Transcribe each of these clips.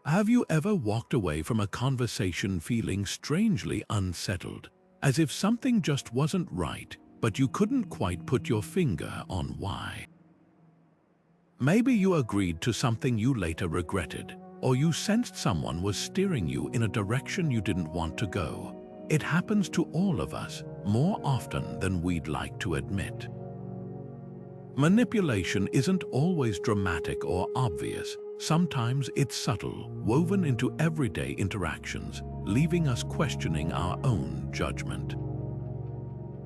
Have you ever walked away from a conversation feeling strangely unsettled, as if something just wasn't right, but you couldn't quite put your finger on why? Maybe you agreed to something you later regretted, or you sensed someone was steering you in a direction you didn't want to go. It happens to all of us, more often than we'd like to admit. Manipulation isn't always dramatic or obvious. Sometimes it's subtle, woven into everyday interactions, leaving us questioning our own judgment.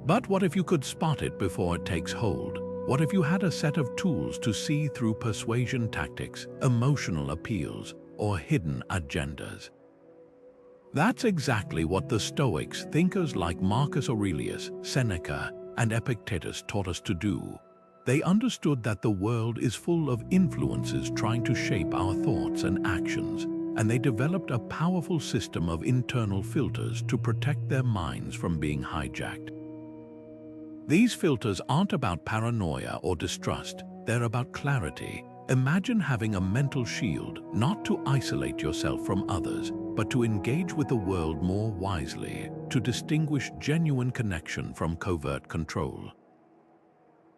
But what if you could spot it before it takes hold? What if you had a set of tools to see through persuasion tactics, emotional appeals, or hidden agendas? That's exactly what the Stoics, thinkers like Marcus Aurelius, Seneca, and Epictetus taught us to do. They understood that the world is full of influences trying to shape our thoughts and actions, and they developed a powerful system of internal filters to protect their minds from being hijacked. These filters aren't about paranoia or distrust, they're about clarity. Imagine having a mental shield, not to isolate yourself from others, but to engage with the world more wisely, to distinguish genuine connection from covert control.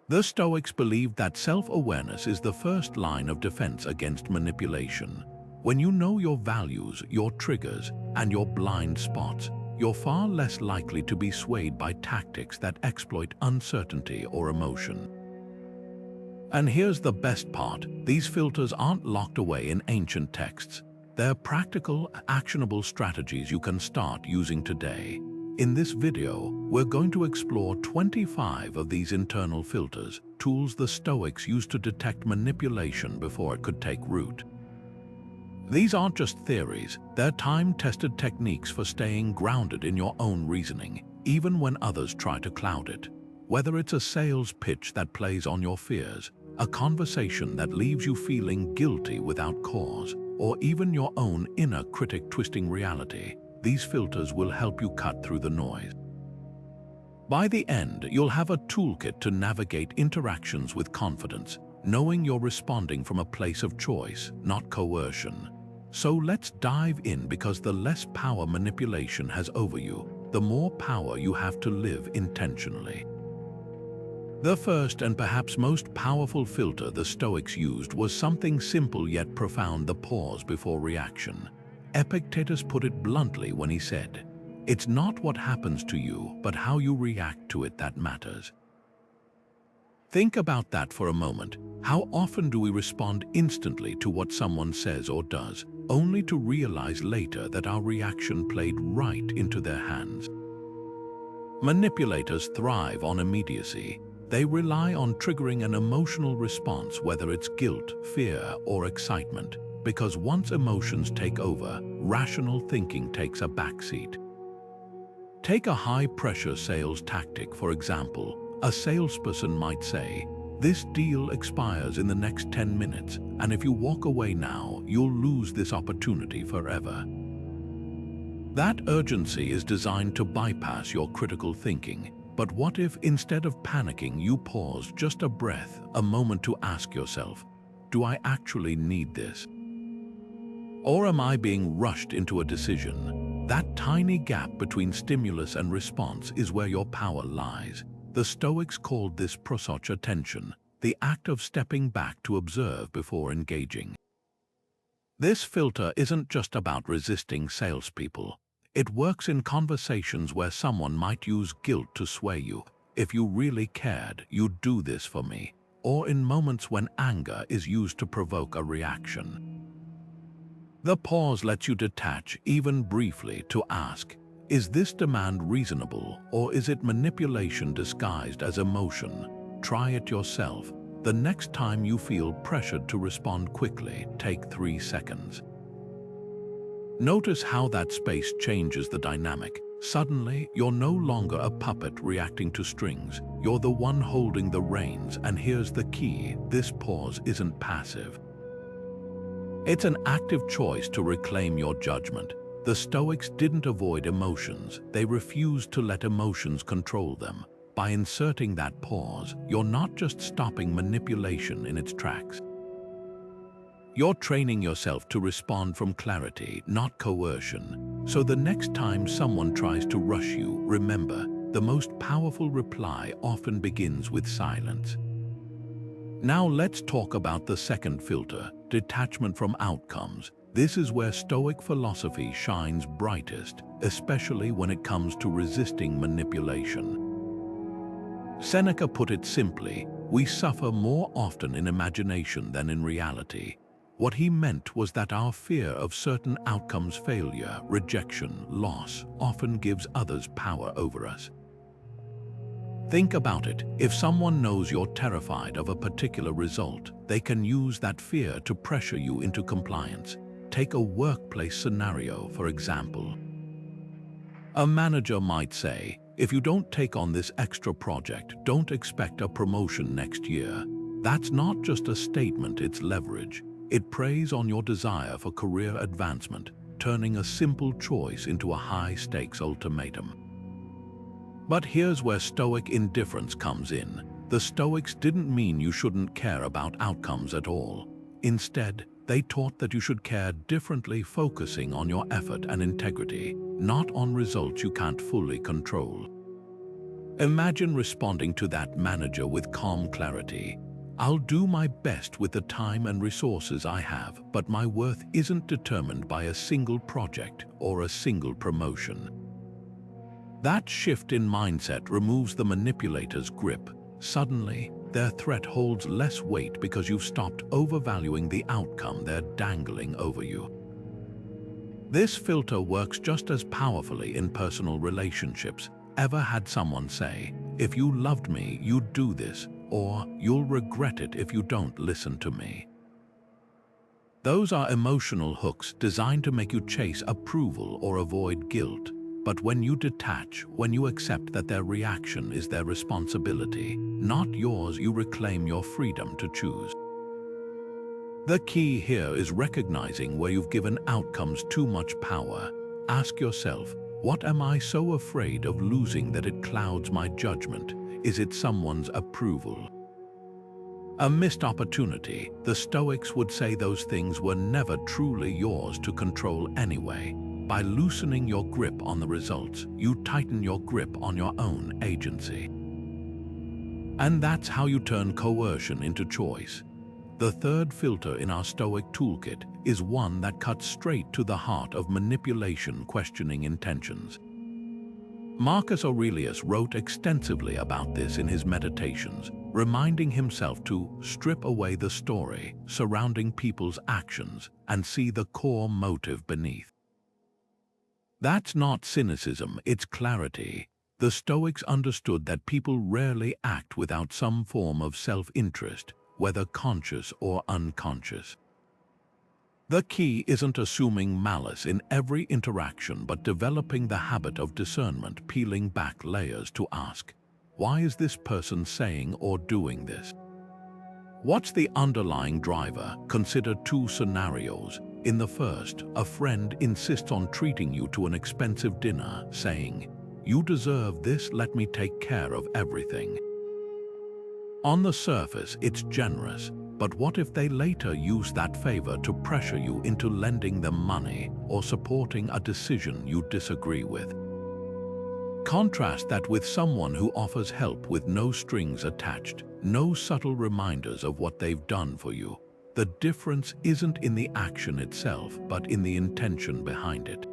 The Stoics believed that self-awareness is the first line of defense against manipulation. When you know your values, your triggers, and your blind spots, you're far less likely to be swayed by tactics that exploit uncertainty or emotion. And here's the best part, these filters aren't locked away in ancient texts. They're practical, actionable strategies you can start using today. In this video, we're going to explore 25 of these internal filters, tools the Stoics used to detect manipulation before it could take root. These aren't just theories, they're time-tested techniques for staying grounded in your own reasoning, even when others try to cloud it. Whether it's a sales pitch that plays on your fears, a conversation that leaves you feeling guilty without cause, or even your own inner critic twisting reality, these filters will help you cut through the noise. By the end, you'll have a toolkit to navigate interactions with confidence, knowing you're responding from a place of choice, not coercion. So let's dive in, because the less power manipulation has over you, the more power you have to live intentionally. The first and perhaps most powerful filter the Stoics used was something simple yet profound: the pause before reaction. Epictetus put it bluntly when he said, "It's not what happens to you, but how you react to it that matters." Think about that for a moment. How often do we respond instantly to what someone says or does, only to realize later that our reaction played right into their hands? Manipulators thrive on immediacy. They rely on triggering an emotional response, whether it's guilt, fear, or excitement, because once emotions take over, rational thinking takes a backseat. Take a high-pressure sales tactic, for example. A salesperson might say, "This deal expires in the next 10 minutes, and if you walk away now, you'll lose this opportunity forever." That urgency is designed to bypass your critical thinking. But what if, instead of panicking, you paused just a breath, a moment, to ask yourself, "Do I actually need this? Or am I being rushed into a decision?" That tiny gap between stimulus and response is where your power lies. The Stoics called this prosoch attention, the act of stepping back to observe before engaging. This filter isn't just about resisting salespeople. It works in conversations where someone might use guilt to sway you. "If you really cared, you'd do this for me." Or in moments when anger is used to provoke a reaction. The pause lets you detach, even briefly, to ask, is this demand reasonable, or is it manipulation disguised as emotion? Try it yourself. The next time you feel pressured to respond quickly, take 3 seconds. Notice how that space changes the dynamic. Suddenly, you're no longer a puppet reacting to strings. You're the one holding the reins, and here's the key: this pause isn't passive. It's an active choice to reclaim your judgment. The Stoics didn't avoid emotions, they refused to let emotions control them. By inserting that pause, you're not just stopping manipulation in its tracks. You're training yourself to respond from clarity, not coercion. So the next time someone tries to rush you, remember, the most powerful reply often begins with silence. Now let's talk about the second filter, detachment from outcomes. This is where Stoic philosophy shines brightest, especially when it comes to resisting manipulation. Seneca put it simply, we suffer more often in imagination than in reality. What he meant was that our fear of certain outcomes, failure, rejection, loss, often gives others power over us. Think about it. If someone knows you're terrified of a particular result, they can use that fear to pressure you into compliance. Take a workplace scenario, for example. A manager might say, if you don't take on this extra project, don't expect a promotion next year. That's not just a statement, it's leverage. It preys on your desire for career advancement, turning a simple choice into a high-stakes ultimatum. But here's where Stoic indifference comes in. The Stoics didn't mean you shouldn't care about outcomes at all. Instead, they taught that you should care differently, focusing on your effort and integrity, not on results you can't fully control. Imagine responding to that manager with calm clarity. I'll do my best with the time and resources I have, but my worth isn't determined by a single project or a single promotion. That shift in mindset removes the manipulator's grip. Suddenly, their threat holds less weight because you've stopped overvaluing the outcome they're dangling over you. This filter works just as powerfully in personal relationships. Ever had someone say, if you loved me, you'd do this, or you'll regret it if you don't listen to me? Those are emotional hooks designed to make you chase approval or avoid guilt. But when you detach, when you accept that their reaction is their responsibility, not yours, you reclaim your freedom to choose. The key here is recognizing where you've given outcomes too much power. Ask yourself, what am I so afraid of losing that it clouds my judgment? Is it someone's approval? A missed opportunity. The Stoics would say those things were never truly yours to control anyway. By loosening your grip on the results, you tighten your grip on your own agency. And that's how you turn coercion into choice. The third filter in our Stoic toolkit is one that cuts straight to the heart of manipulation, questioning intentions. Marcus Aurelius wrote extensively about this in his Meditations, reminding himself to strip away the story surrounding people's actions and see the core motive beneath. That's not cynicism, it's clarity. The Stoics understood that people rarely act without some form of self-interest, whether conscious or unconscious. The key isn't assuming malice in every interaction, but developing the habit of discernment, peeling back layers to ask, why is this person saying or doing this? What's the underlying driver? Consider two scenarios. In the first, a friend insists on treating you to an expensive dinner, saying, "You deserve this, let me take care of everything." On the surface, it's generous, but what if they later use that favor to pressure you into lending them money or supporting a decision you disagree with? Contrast that with someone who offers help with no strings attached, no subtle reminders of what they've done for you. The difference isn't in the action itself, but in the intention behind it.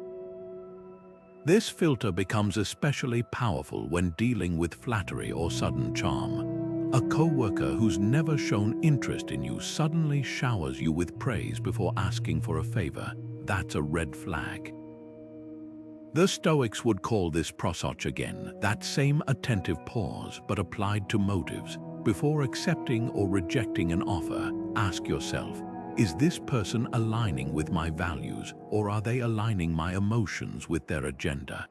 This filter becomes especially powerful when dealing with flattery or sudden charm. A coworker who's never shown interest in you suddenly showers you with praise before asking for a favor. That's a red flag. The Stoics would call this prosochagen, that same attentive pause, but applied to motives. Before accepting or rejecting an offer, ask yourself, is this person aligning with my values, or are they aligning my emotions with their agenda?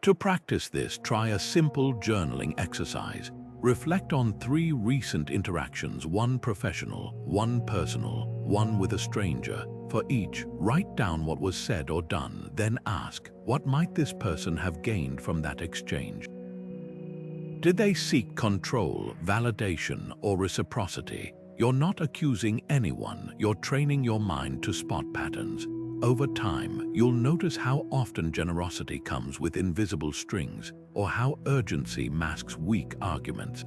To practice this, try a simple journaling exercise. Reflect on 3 recent interactions, one professional, one personal, one with a stranger. For each, write down what was said or done, then ask, what might this person have gained from that exchange? Did they seek control, validation, or reciprocity? You're not accusing anyone, you're training your mind to spot patterns. Over time, you'll notice how often generosity comes with invisible strings, or how urgency masks weak arguments.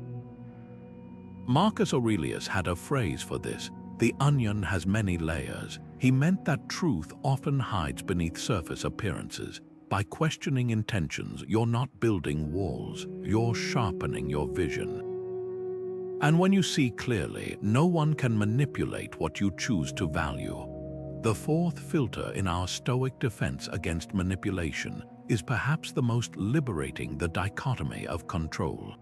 Marcus Aurelius had a phrase for this: the onion has many layers. He meant that truth often hides beneath surface appearances. By questioning intentions, you're not building walls, you're sharpening your vision. And when you see clearly, no one can manipulate what you choose to value. The fourth filter in our Stoic defense against manipulation is perhaps the most liberating: the dichotomy of control.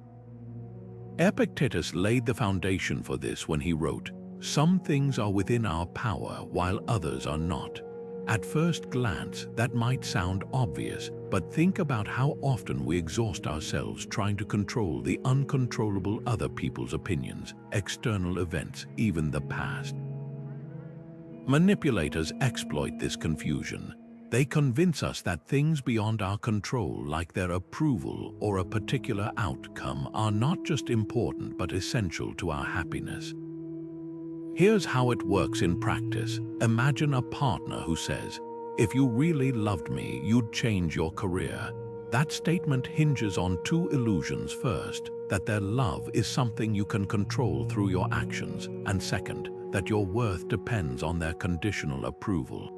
Epictetus laid the foundation for this when he wrote, "Some things are within our power while others are not." At first glance, that might sound obvious, but think about how often we exhaust ourselves trying to control the uncontrollable: other people's opinions, external events, even the past. Manipulators exploit this confusion. They convince us that things beyond our control, like their approval or a particular outcome, are not just important but essential to our happiness. Here's how it works in practice. Imagine a partner who says, "If you really loved me, you'd change your career." That statement hinges on two illusions. First, that their love is something you can control through your actions, and second, that your worth depends on their conditional approval.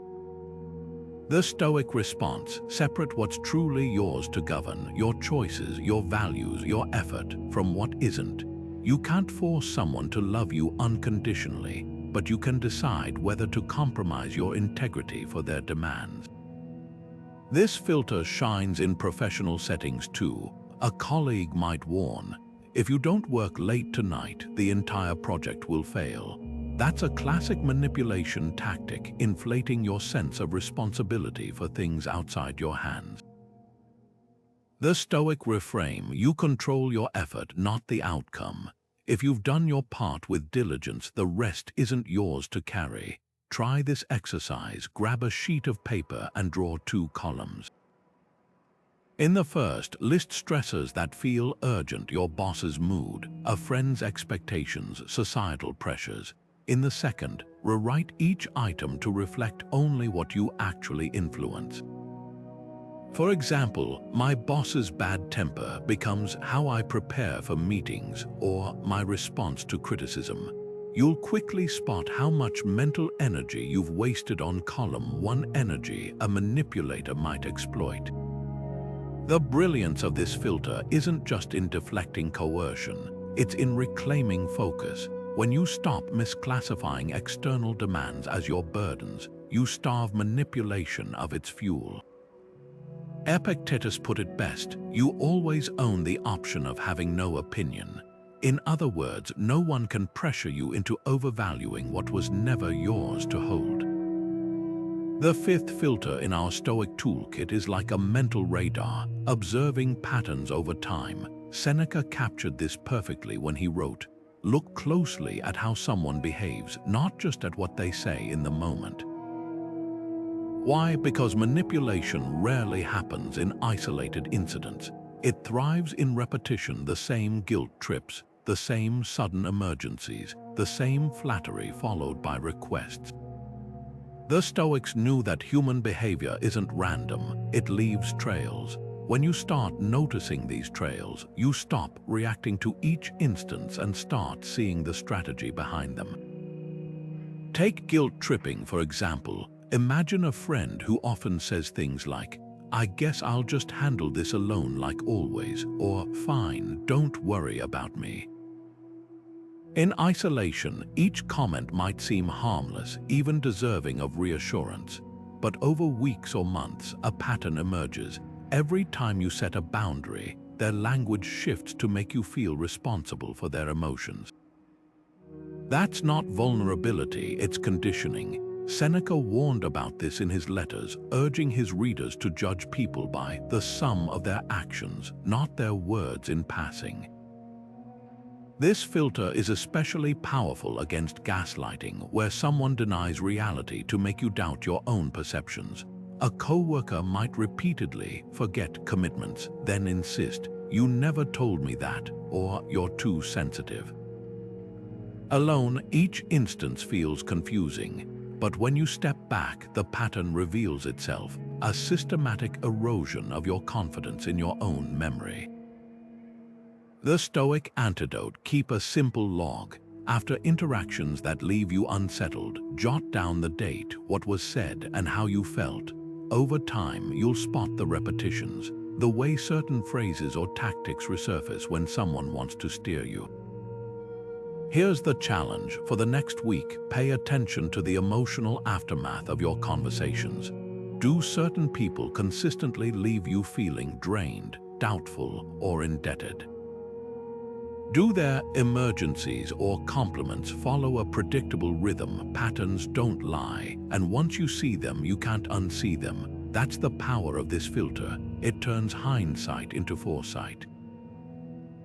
The Stoic response: separate what's truly yours to govern, your choices, your values, your effort, from what isn't. You can't force someone to love you unconditionally, but you can decide whether to compromise your integrity for their demands. This filter shines in professional settings too. A colleague might warn, "If you don't work late tonight, the entire project will fail." That's a classic manipulation tactic, inflating your sense of responsibility for things outside your hands. The Stoic reframe: you control your effort, not the outcome. If you've done your part with diligence, the rest isn't yours to carry. Try this exercise. Grab a sheet of paper and draw 2 columns. In the first, list stressors that feel urgent: your boss's mood, a friend's expectations, societal pressures. In the second, rewrite each item to reflect only what you actually influence. For example, my boss's bad temper becomes how I prepare for meetings, or my response to criticism. You'll quickly spot how much mental energy you've wasted on column 1, energy a manipulator might exploit. The brilliance of this filter isn't just in deflecting coercion, it's in reclaiming focus. When you stop misclassifying external demands as your burdens, you starve manipulation of its fuel. Epictetus put it best: you always own the option of having no opinion. In other words, no one can pressure you into overvaluing what was never yours to hold. The fifth filter in our Stoic toolkit is like a mental radar, observing patterns over time. Seneca captured this perfectly when he wrote, "Look closely at how someone behaves, not just at what they say in the moment." Why? Because manipulation rarely happens in isolated incidents. It thrives in repetition: the same guilt trips, the same sudden emergencies, the same flattery followed by requests. The Stoics knew that human behavior isn't random, it leaves trails. When you start noticing these trails, you stop reacting to each instance and start seeing the strategy behind them. Take guilt tripping, for example. Imagine a friend who often says things like, "I guess I'll just handle this alone like always," or "Fine, don't worry about me." In isolation, each comment might seem harmless, even deserving of reassurance. But over weeks or months, a pattern emerges. Every time you set a boundary, their language shifts to make you feel responsible for their emotions. That's not vulnerability, it's conditioning. Seneca warned about this in his letters, urging his readers to judge people by the sum of their actions, not their words in passing. This filter is especially powerful against gaslighting, where someone denies reality to make you doubt your own perceptions. A coworker might repeatedly forget commitments, then insist, "You never told me that," or "You're too sensitive." Alone, each instance feels confusing, but when you step back, the pattern reveals itself, a systematic erosion of your confidence in your own memory. The Stoic antidote: keep a simple log. After interactions that leave you unsettled, jot down the date, what was said, and how you felt. Over time, you'll spot the repetitions, the way certain phrases or tactics resurface when someone wants to steer you. Here's the challenge. For the next week, pay attention to the emotional aftermath of your conversations. Do certain people consistently leave you feeling drained, doubtful, or indebted? Do their emergencies or compliments follow a predictable rhythm? Patterns don't lie, and once you see them, you can't unsee them. That's the power of this filter. It turns hindsight into foresight.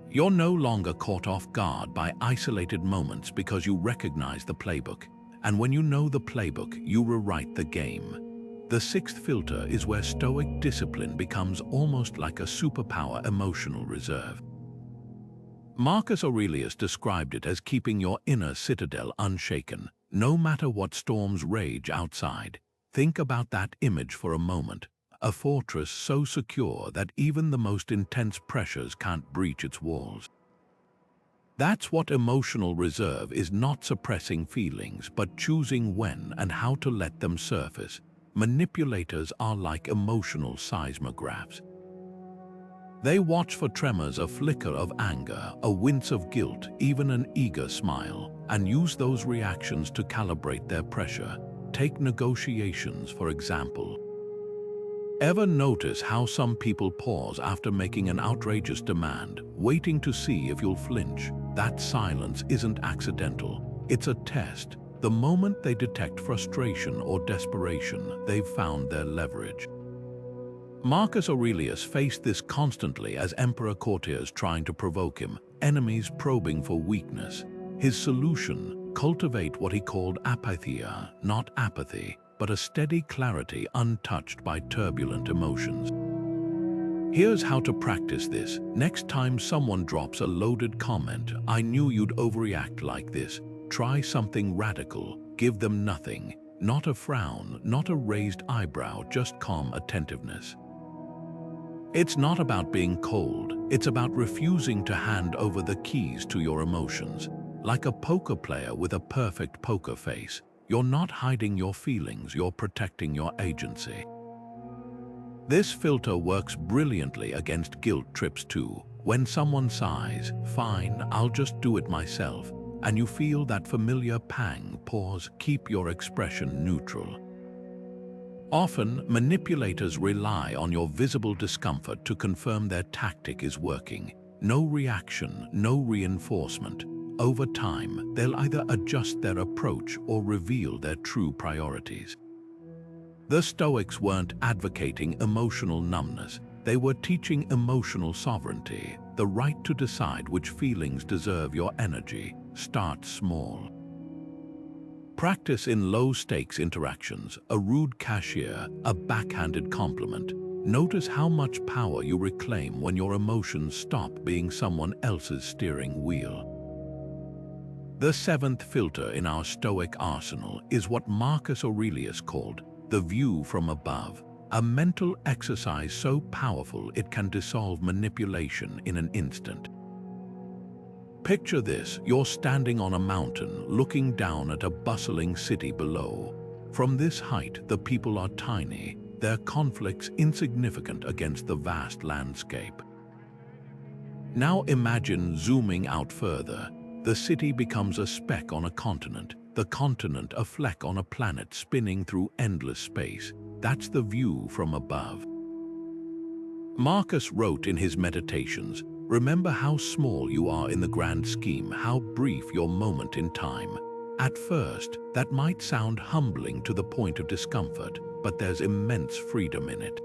You're no longer caught off guard by isolated moments because you recognize the playbook. And when you know the playbook, you rewrite the game. The sixth filter is where Stoic discipline becomes almost like a superpower: emotional reserve. Marcus Aurelius described it as keeping your inner citadel unshaken, no matter what storms rage outside. Think about that image for a moment. A fortress so secure that even the most intense pressures can't breach its walls. That's what emotional reserve is: not suppressing feelings, but choosing when and how to let them surface. Manipulators are like emotional seismographs. They watch for tremors, a flicker of anger, a wince of guilt, even an eager smile, and use those reactions to calibrate their pressure. Take negotiations, for example. Ever notice how some people pause after making an outrageous demand, waiting to see if you'll flinch? That silence isn't accidental. It's a test. The moment they detect frustration or desperation, they've found their leverage. Marcus Aurelius faced this constantly as emperor courtiers trying to provoke him, enemies probing for weakness. His solution: cultivate what he called apatheia, not apathy, but a steady clarity untouched by turbulent emotions. Here's how to practice this. Next time someone drops a loaded comment, "I knew you'd overreact like this," try something radical. Give them nothing. Not a frown, not a raised eyebrow, just calm attentiveness. It's not about being cold, it's about refusing to hand over the keys to your emotions. Like a poker player with a perfect poker face, you're not hiding your feelings, you're protecting your agency. This filter works brilliantly against guilt trips too. When someone sighs, "Fine, I'll just do it myself," and you feel that familiar pang, pause, keep your expression neutral. Often, manipulators rely on your visible discomfort to confirm their tactic is working. No reaction, no reinforcement. Over time, they'll either adjust their approach or reveal their true priorities. The Stoics weren't advocating emotional numbness. They were teaching emotional sovereignty, the right to decide which feelings deserve your energy. Start small. Practice in low-stakes interactions: a rude cashier, a backhanded compliment. Notice how much power you reclaim when your emotions stop being someone else's steering wheel. The seventh filter in our Stoic arsenal is what Marcus Aurelius called the view from above, a mental exercise so powerful it can dissolve manipulation in an instant. Picture this: you're standing on a mountain, looking down at a bustling city below. From this height, the people are tiny, their conflicts insignificant against the vast landscape. Now imagine zooming out further. The city becomes a speck on a continent, the continent a fleck on a planet spinning through endless space. That's the view from above. Marcus wrote in his Meditations, "Remember how small you are in the grand scheme, how brief your moment in time." At first, that might sound humbling to the point of discomfort, but there's immense freedom in it.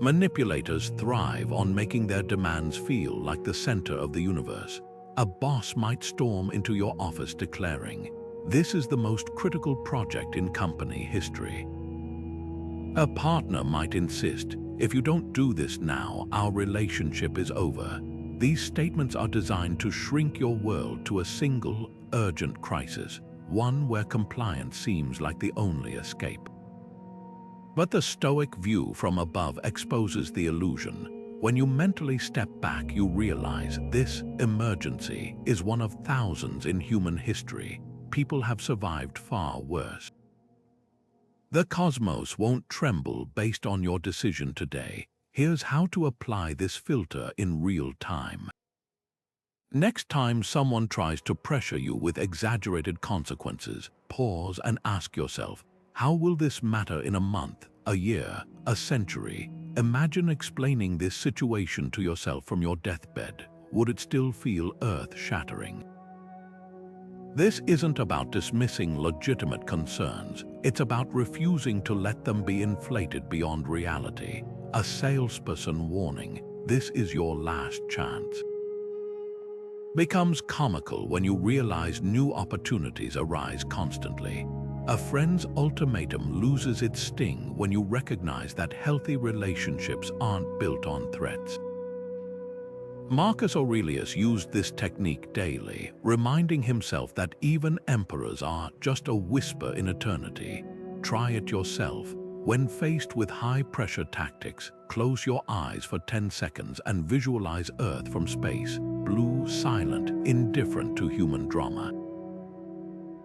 Manipulators thrive on making their demands feel like the center of the universe. A boss might storm into your office declaring, "This is the most critical project in company history." A partner might insist, "If you don't do this now, our relationship is over." These statements are designed to shrink your world to a single, urgent crisis, one where compliance seems like the only escape. But the Stoic view from above exposes the illusion. When you mentally step back, you realize this emergency is one of thousands in human history. People have survived far worse. The cosmos won't tremble based on your decision today. Here's how to apply this filter in real time. Next time someone tries to pressure you with exaggerated consequences, pause and ask yourself, how will this matter in a month, a year, a century? Imagine explaining this situation to yourself from your deathbed. Would it still feel earth-shattering? This isn't about dismissing legitimate concerns. It's about refusing to let them be inflated beyond reality. A salesperson warning, this is your last chance, becomes comical when you realize new opportunities arise constantly. A friend's ultimatum loses its sting when you recognize that healthy relationships aren't built on threats. Marcus Aurelius used this technique daily, reminding himself that even emperors are just a whisper in eternity. Try it yourself. When faced with high-pressure tactics, close your eyes for 10 seconds and visualize Earth from space, blue, silent, indifferent to human drama.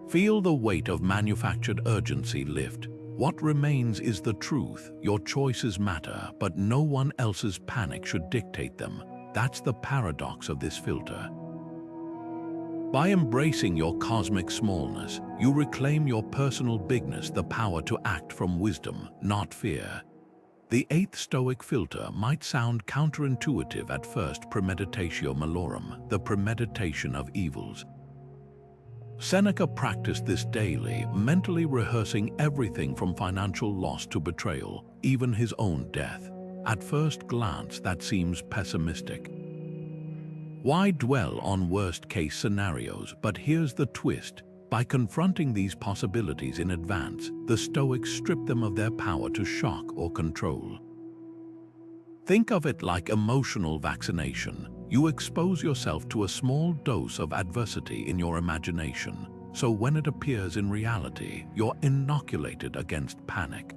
Feel the weight of manufactured urgency lift. What remains is the truth. Your choices matter, but no one else's panic should dictate them. That's the paradox of this filter. By embracing your cosmic smallness, you reclaim your personal bigness, the power to act from wisdom, not fear. The eighth Stoic filter might sound counterintuitive at first: Premeditatio Malorum, the premeditation of evils. Seneca practiced this daily, mentally rehearsing everything from financial loss to betrayal, even his own death. At first glance, that seems pessimistic. Why dwell on worst-case scenarios? But here's the twist. By confronting these possibilities in advance, the Stoics strip them of their power to shock or control. Think of it like emotional vaccination. You expose yourself to a small dose of adversity in your imagination, so when it appears in reality, you're inoculated against panic.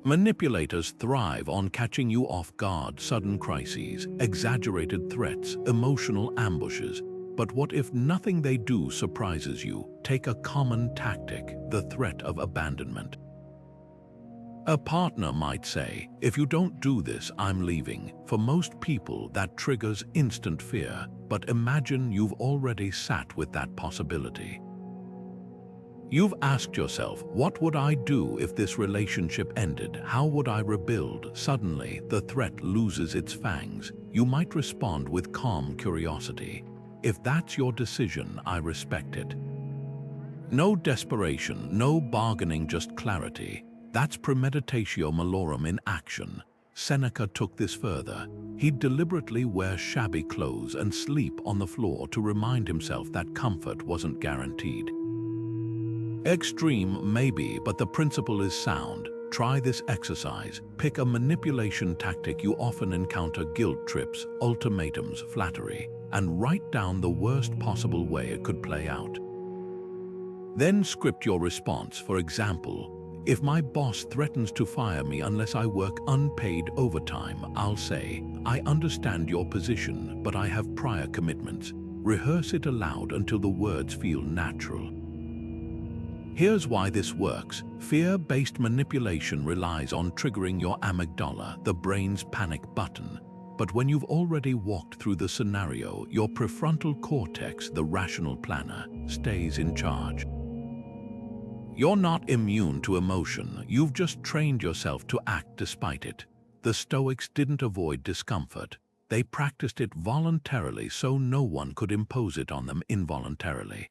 Manipulators thrive on catching you off guard: sudden crises, exaggerated threats, emotional ambushes. But what if nothing they do surprises you? Take a common tactic, the threat of abandonment. A partner might say, if you don't do this, I'm leaving. For most people, that triggers instant fear. But imagine you've already sat with that possibility. You've asked yourself, what would I do if this relationship ended? How would I rebuild? Suddenly, the threat loses its fangs. You might respond with calm curiosity. If that's your decision, I respect it. No desperation, no bargaining, just clarity. That's Premeditatio Malorum in action. Seneca took this further. He'd deliberately wear shabby clothes and sleep on the floor to remind himself that comfort wasn't guaranteed. Extreme, maybe, but the principle is sound. Try this exercise. Pick a manipulation tactic you often encounter: guilt trips, ultimatums, flattery, and write down the worst possible way it could play out. Then script your response. For example, if my boss threatens to fire me unless I work unpaid overtime, I'll say, I understand your position, but I have prior commitments. Rehearse it aloud until the words feel natural. Here's why this works. Fear-based manipulation relies on triggering your amygdala, the brain's panic button. But when you've already walked through the scenario, your prefrontal cortex, the rational planner, stays in charge. You're not immune to emotion, you've just trained yourself to act despite it. The Stoics didn't avoid discomfort. They practiced it voluntarily so no one could impose it on them involuntarily.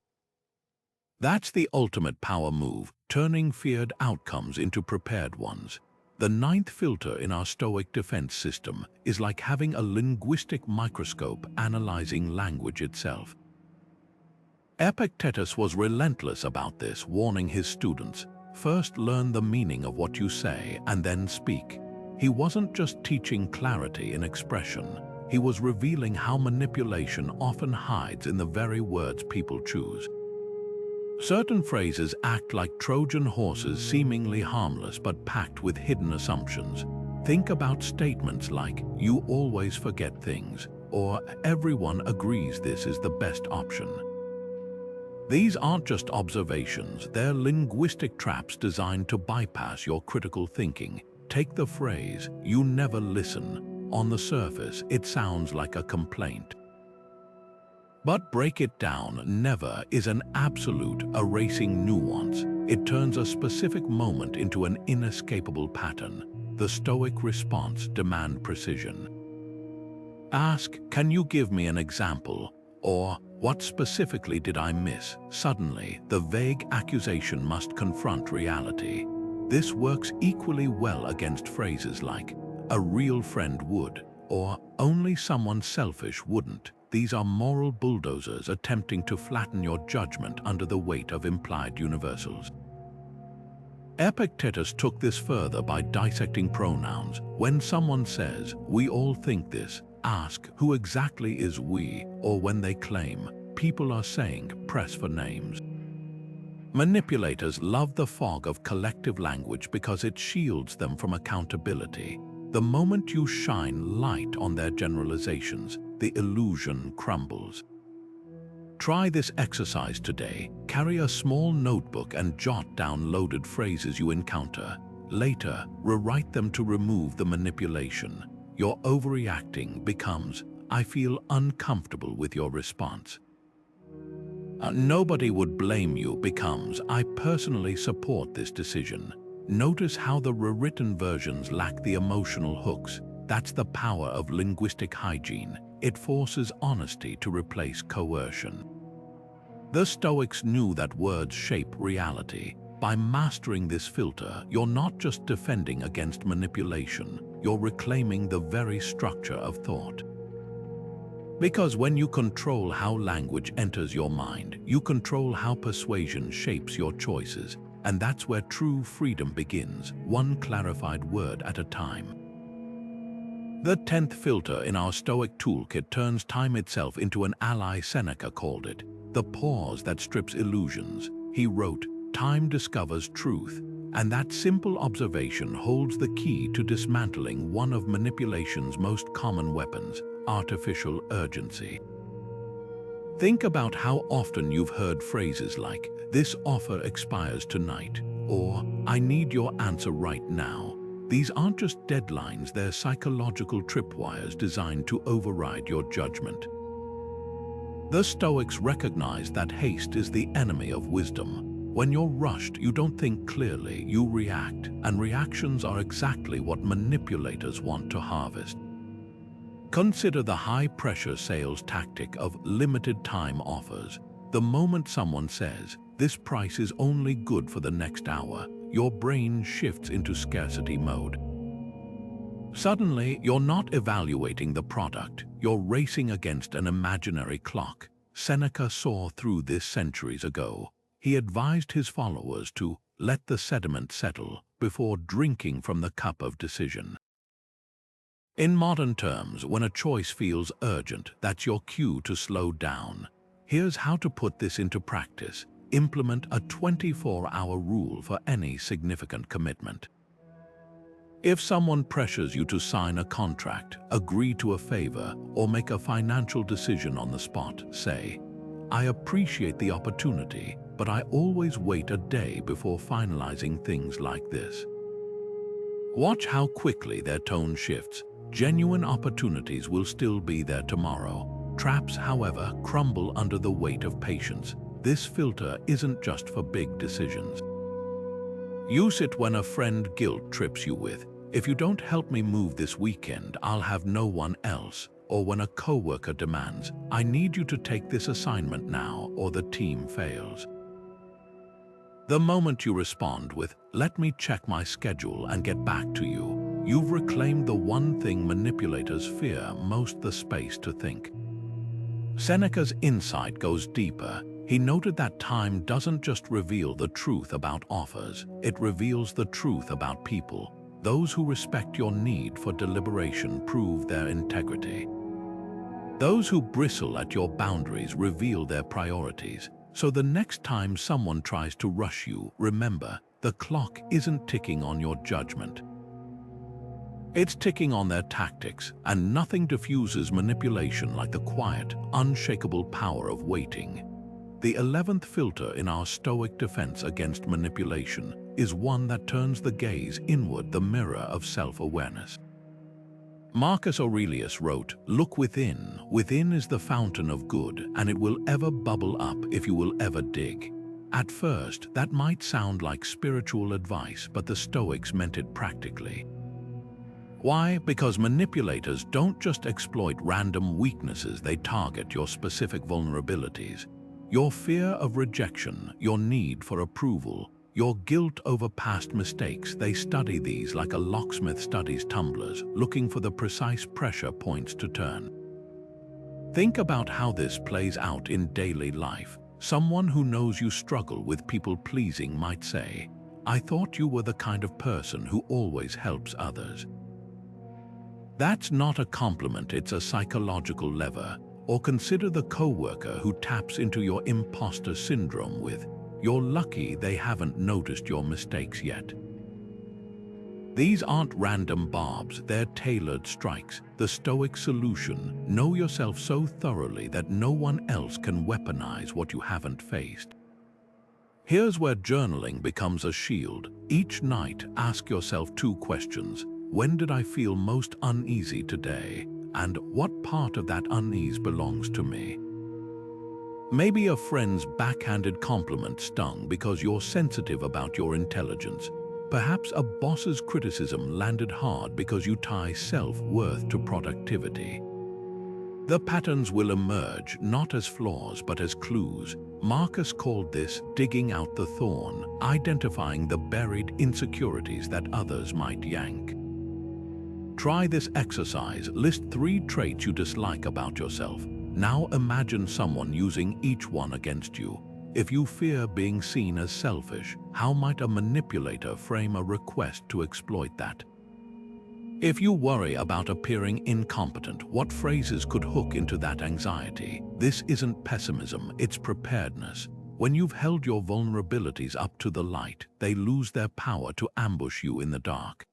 That's the ultimate power move, turning feared outcomes into prepared ones. The ninth filter in our Stoic defense system is like having a linguistic microscope analyzing language itself. Epictetus was relentless about this, warning his students, first learn the meaning of what you say and then speak. He wasn't just teaching clarity in expression, he was revealing how manipulation often hides in the very words people choose. Certain phrases act like Trojan horses, seemingly harmless but packed with hidden assumptions. Think about statements like, "You always forget things," or "Everyone agrees this is the best option." These aren't just observations, they're linguistic traps designed to bypass your critical thinking. Take the phrase, "You never listen." On the surface, it sounds like a complaint. But break it down, never is an absolute, erasing nuance. It turns a specific moment into an inescapable pattern. The Stoic response demands precision. Ask, "Can you give me an example?" Or, "What specifically did I miss?" Suddenly, the vague accusation must confront reality. This works equally well against phrases like, "A real friend would," or "Only someone selfish wouldn't." These are moral bulldozers attempting to flatten your judgment under the weight of implied universals. Epictetus took this further by dissecting pronouns. When someone says, "We all think this," ask, "Who exactly is we?" Or when they claim, "People are saying," press for names. Manipulators love the fog of collective language because it shields them from accountability. The moment you shine light on their generalizations, the illusion crumbles. Try this exercise today. Carry a small notebook and jot down loaded phrases you encounter. Later, rewrite them to remove the manipulation. Your overreacting becomes, "I feel uncomfortable with your response." Nobody would blame you becomes, "I personally support this decision." Notice how the rewritten versions lack the emotional hooks. That's the power of linguistic hygiene. It forces honesty to replace coercion. The Stoics knew that words shape reality. By mastering this filter, you're not just defending against manipulation, you're reclaiming the very structure of thought. Because when you control how language enters your mind, you control how persuasion shapes your choices, and that's where true freedom begins, one clarified word at a time. The 10th filter in our Stoic toolkit turns time itself into an ally. Seneca called it the pause that strips illusions. He wrote, "Time discovers truth," and that simple observation holds the key to dismantling one of manipulation's most common weapons, artificial urgency. Think about how often you've heard phrases like, "This offer expires tonight," or "I need your answer right now." These aren't just deadlines, they're psychological tripwires designed to override your judgment. The Stoics recognize that haste is the enemy of wisdom. When you're rushed, you don't think clearly, you react, and reactions are exactly what manipulators want to harvest. Consider the high-pressure sales tactic of limited time offers. The moment someone says, "This price is only good for the next hour," your brain shifts into scarcity mode. Suddenly, you're not evaluating the product, you're racing against an imaginary clock. Seneca saw through this centuries ago. He advised his followers to let the sediment settle before drinking from the cup of decision. In modern terms, when a choice feels urgent, that's your cue to slow down. Here's how to put this into practice. Implement a 24-hour rule for any significant commitment. If someone pressures you to sign a contract, agree to a favor, or make a financial decision on the spot, say, "I appreciate the opportunity, but I always wait a day before finalizing things like this." Watch how quickly their tone shifts. Genuine opportunities will still be there tomorrow. Traps, however, crumble under the weight of patience. This filter isn't just for big decisions. Use it when a friend guilt trips you with, "If you don't help me move this weekend, I'll have no one else." Or when a coworker demands, "I need you to take this assignment now or the team fails." The moment you respond with, "Let me check my schedule and get back to you," you've reclaimed the one thing manipulators fear most, the space to think. Seneca's insight goes deeper. He noted that time doesn't just reveal the truth about offers, it reveals the truth about people. Those who respect your need for deliberation prove their integrity. Those who bristle at your boundaries reveal their priorities. So the next time someone tries to rush you, remember, the clock isn't ticking on your judgment. It's ticking on their tactics, and nothing diffuses manipulation like the quiet, unshakable power of waiting. The 11th filter in our Stoic defense against manipulation is one that turns the gaze inward, the mirror of self-awareness. Marcus Aurelius wrote, "Look within. Within is the fountain of good, and it will ever bubble up if you will ever dig." At first, that might sound like spiritual advice, but the Stoics meant it practically. Why? Because manipulators don't just exploit random weaknesses, they target your specific vulnerabilities. Your fear of rejection, your need for approval, your guilt over past mistakes, they study these like a locksmith studies tumblers, looking for the precise pressure points to turn. Think about how this plays out in daily life. Someone who knows you struggle with people-pleasing might say, "I thought you were the kind of person who always helps others." That's not a compliment, it's a psychological lever. Or consider the coworker who taps into your imposter syndrome with, "You're lucky they haven't noticed your mistakes yet." These aren't random barbs, they're tailored strikes. The Stoic solution: know yourself so thoroughly that no one else can weaponize what you haven't faced. Here's where journaling becomes a shield. Each night, ask yourself 2 questions. When did I feel most uneasy today? And what part of that unease belongs to me? Maybe a friend's backhanded compliment stung because you're sensitive about your intelligence. Perhaps a boss's criticism landed hard because you tie self-worth to productivity. The patterns will emerge not as flaws but as clues. Marcus called this digging out the thorn, identifying the buried insecurities that others might yank. Try this exercise. List 3 traits you dislike about yourself. Now imagine someone using each one against you. If you fear being seen as selfish, how might a manipulator frame a request to exploit that? If you worry about appearing incompetent, what phrases could hook into that anxiety? This isn't pessimism, it's preparedness. When you've held your vulnerabilities up to the light, they lose their power to ambush you in the dark.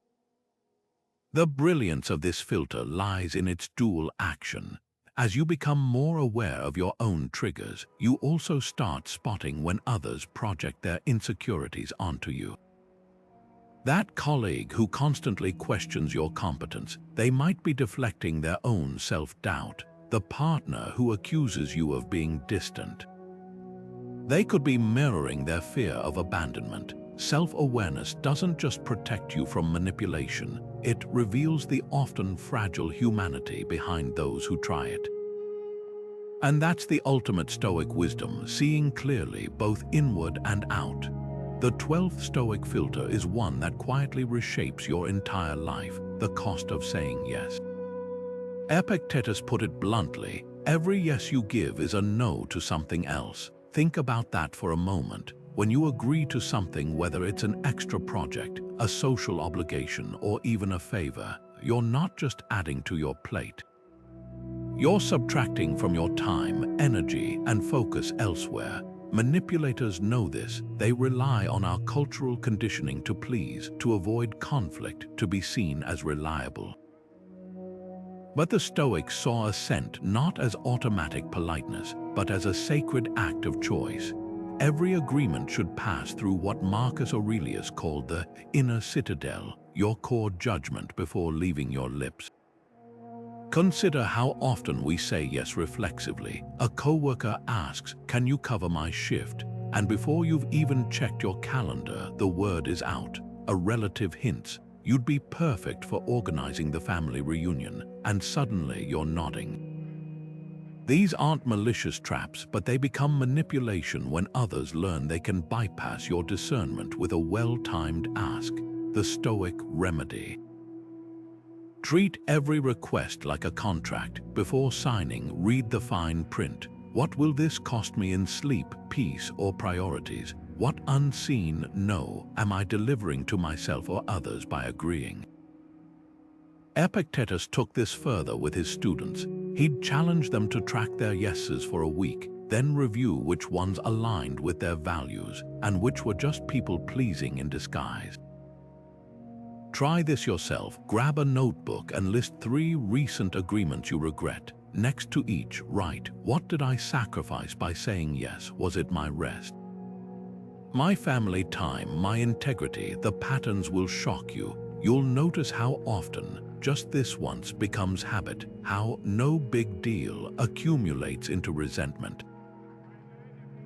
The brilliance of this filter lies in its dual action. As you become more aware of your own triggers, you also start spotting when others project their insecurities onto you. That colleague who constantly questions your competence, they might be deflecting their own self-doubt. The partner who accuses you of being distant, they could be mirroring their fear of abandonment. Self-awareness doesn't just protect you from manipulation, it reveals the often fragile humanity behind those who try it. And that's the ultimate Stoic wisdom, seeing clearly both inward and out. The 12th Stoic filter is one that quietly reshapes your entire life, the cost of saying yes. Epictetus put it bluntly, every yes you give is a no to something else. Think about that for a moment. When you agree to something, whether it's an extra project, a social obligation, or even a favor, you're not just adding to your plate. You're subtracting from your time, energy, and focus elsewhere. Manipulators know this. They rely on our cultural conditioning to please, to avoid conflict, to be seen as reliable. But the Stoics saw assent not as automatic politeness, but as a sacred act of choice. Every agreement should pass through what Marcus Aurelius called the inner citadel, your core judgment, before leaving your lips. Consider how often we say yes reflexively. A coworker asks, "Can you cover my shift?" And before you've even checked your calendar, the word is out. A relative hints, "You'd be perfect for organizing the family reunion," and suddenly you're nodding. These aren't malicious traps, but they become manipulation when others learn they can bypass your discernment with a well-timed ask. The Stoic remedy: treat every request like a contract. Before signing, read the fine print. What will this cost me in sleep, peace, or priorities? What unseen no am I delivering to myself or others by agreeing? Epictetus took this further with his students. He'd challenge them to track their yeses for a week, then review which ones aligned with their values and which were just people-pleasing in disguise. Try this yourself. Grab a notebook and list 3 recent agreements you regret. Next to each, write, what did I sacrifice by saying yes? Was it my rest? My family time, my integrity? The patterns will shock you. You'll notice how often just this once becomes habit, how no big deal accumulates into resentment.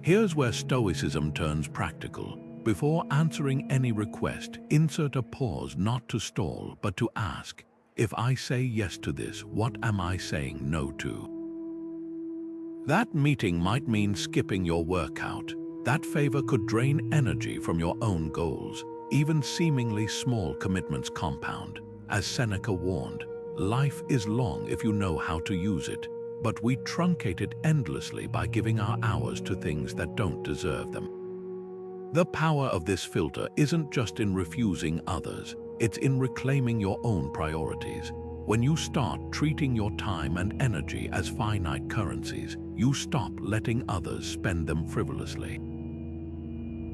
Here's where Stoicism turns practical. Before answering any request, insert a pause, not to stall, but to ask, if I say yes to this, what am I saying no to? That meeting might mean skipping your workout. That favor could drain energy from your own goals. Even seemingly small commitments compound. As Seneca warned, life is long if you know how to use it, but we truncate it endlessly by giving our hours to things that don't deserve them. The power of this filter isn't just in refusing others, it's in reclaiming your own priorities. When you start treating your time and energy as finite currencies, you stop letting others spend them frivolously.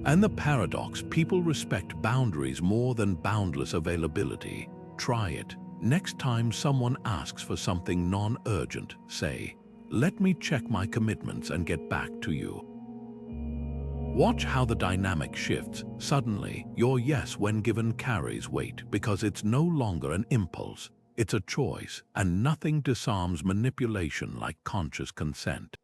And the paradox, people respect boundaries more than boundless availability. Try it. Next time someone asks for something non-urgent, say, let me check my commitments and get back to you. Watch how the dynamic shifts. Suddenly, your yes when given carries weight because it's no longer an impulse, it's a choice, and nothing disarms manipulation like conscious consent.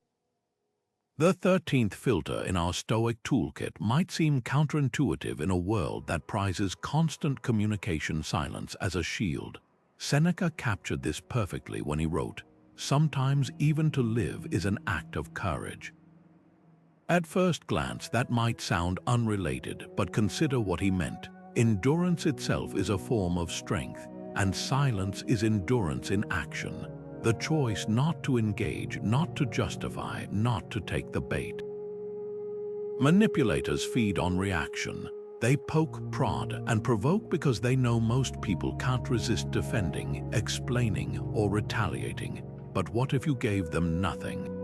The 13th filter in our Stoic toolkit might seem counterintuitive in a world that prizes constant communication silence as a shield. Seneca captured this perfectly when he wrote, sometimes even to live is an act of courage. At first glance, that might sound unrelated, but consider what he meant. Endurance itself is a form of strength, and silence is endurance in action. The choice not to engage, not to justify, not to take the bait. Manipulators feed on reaction. They poke, prod, and provoke because they know most people can't resist defending, explaining, or retaliating. But what if you gave them nothing?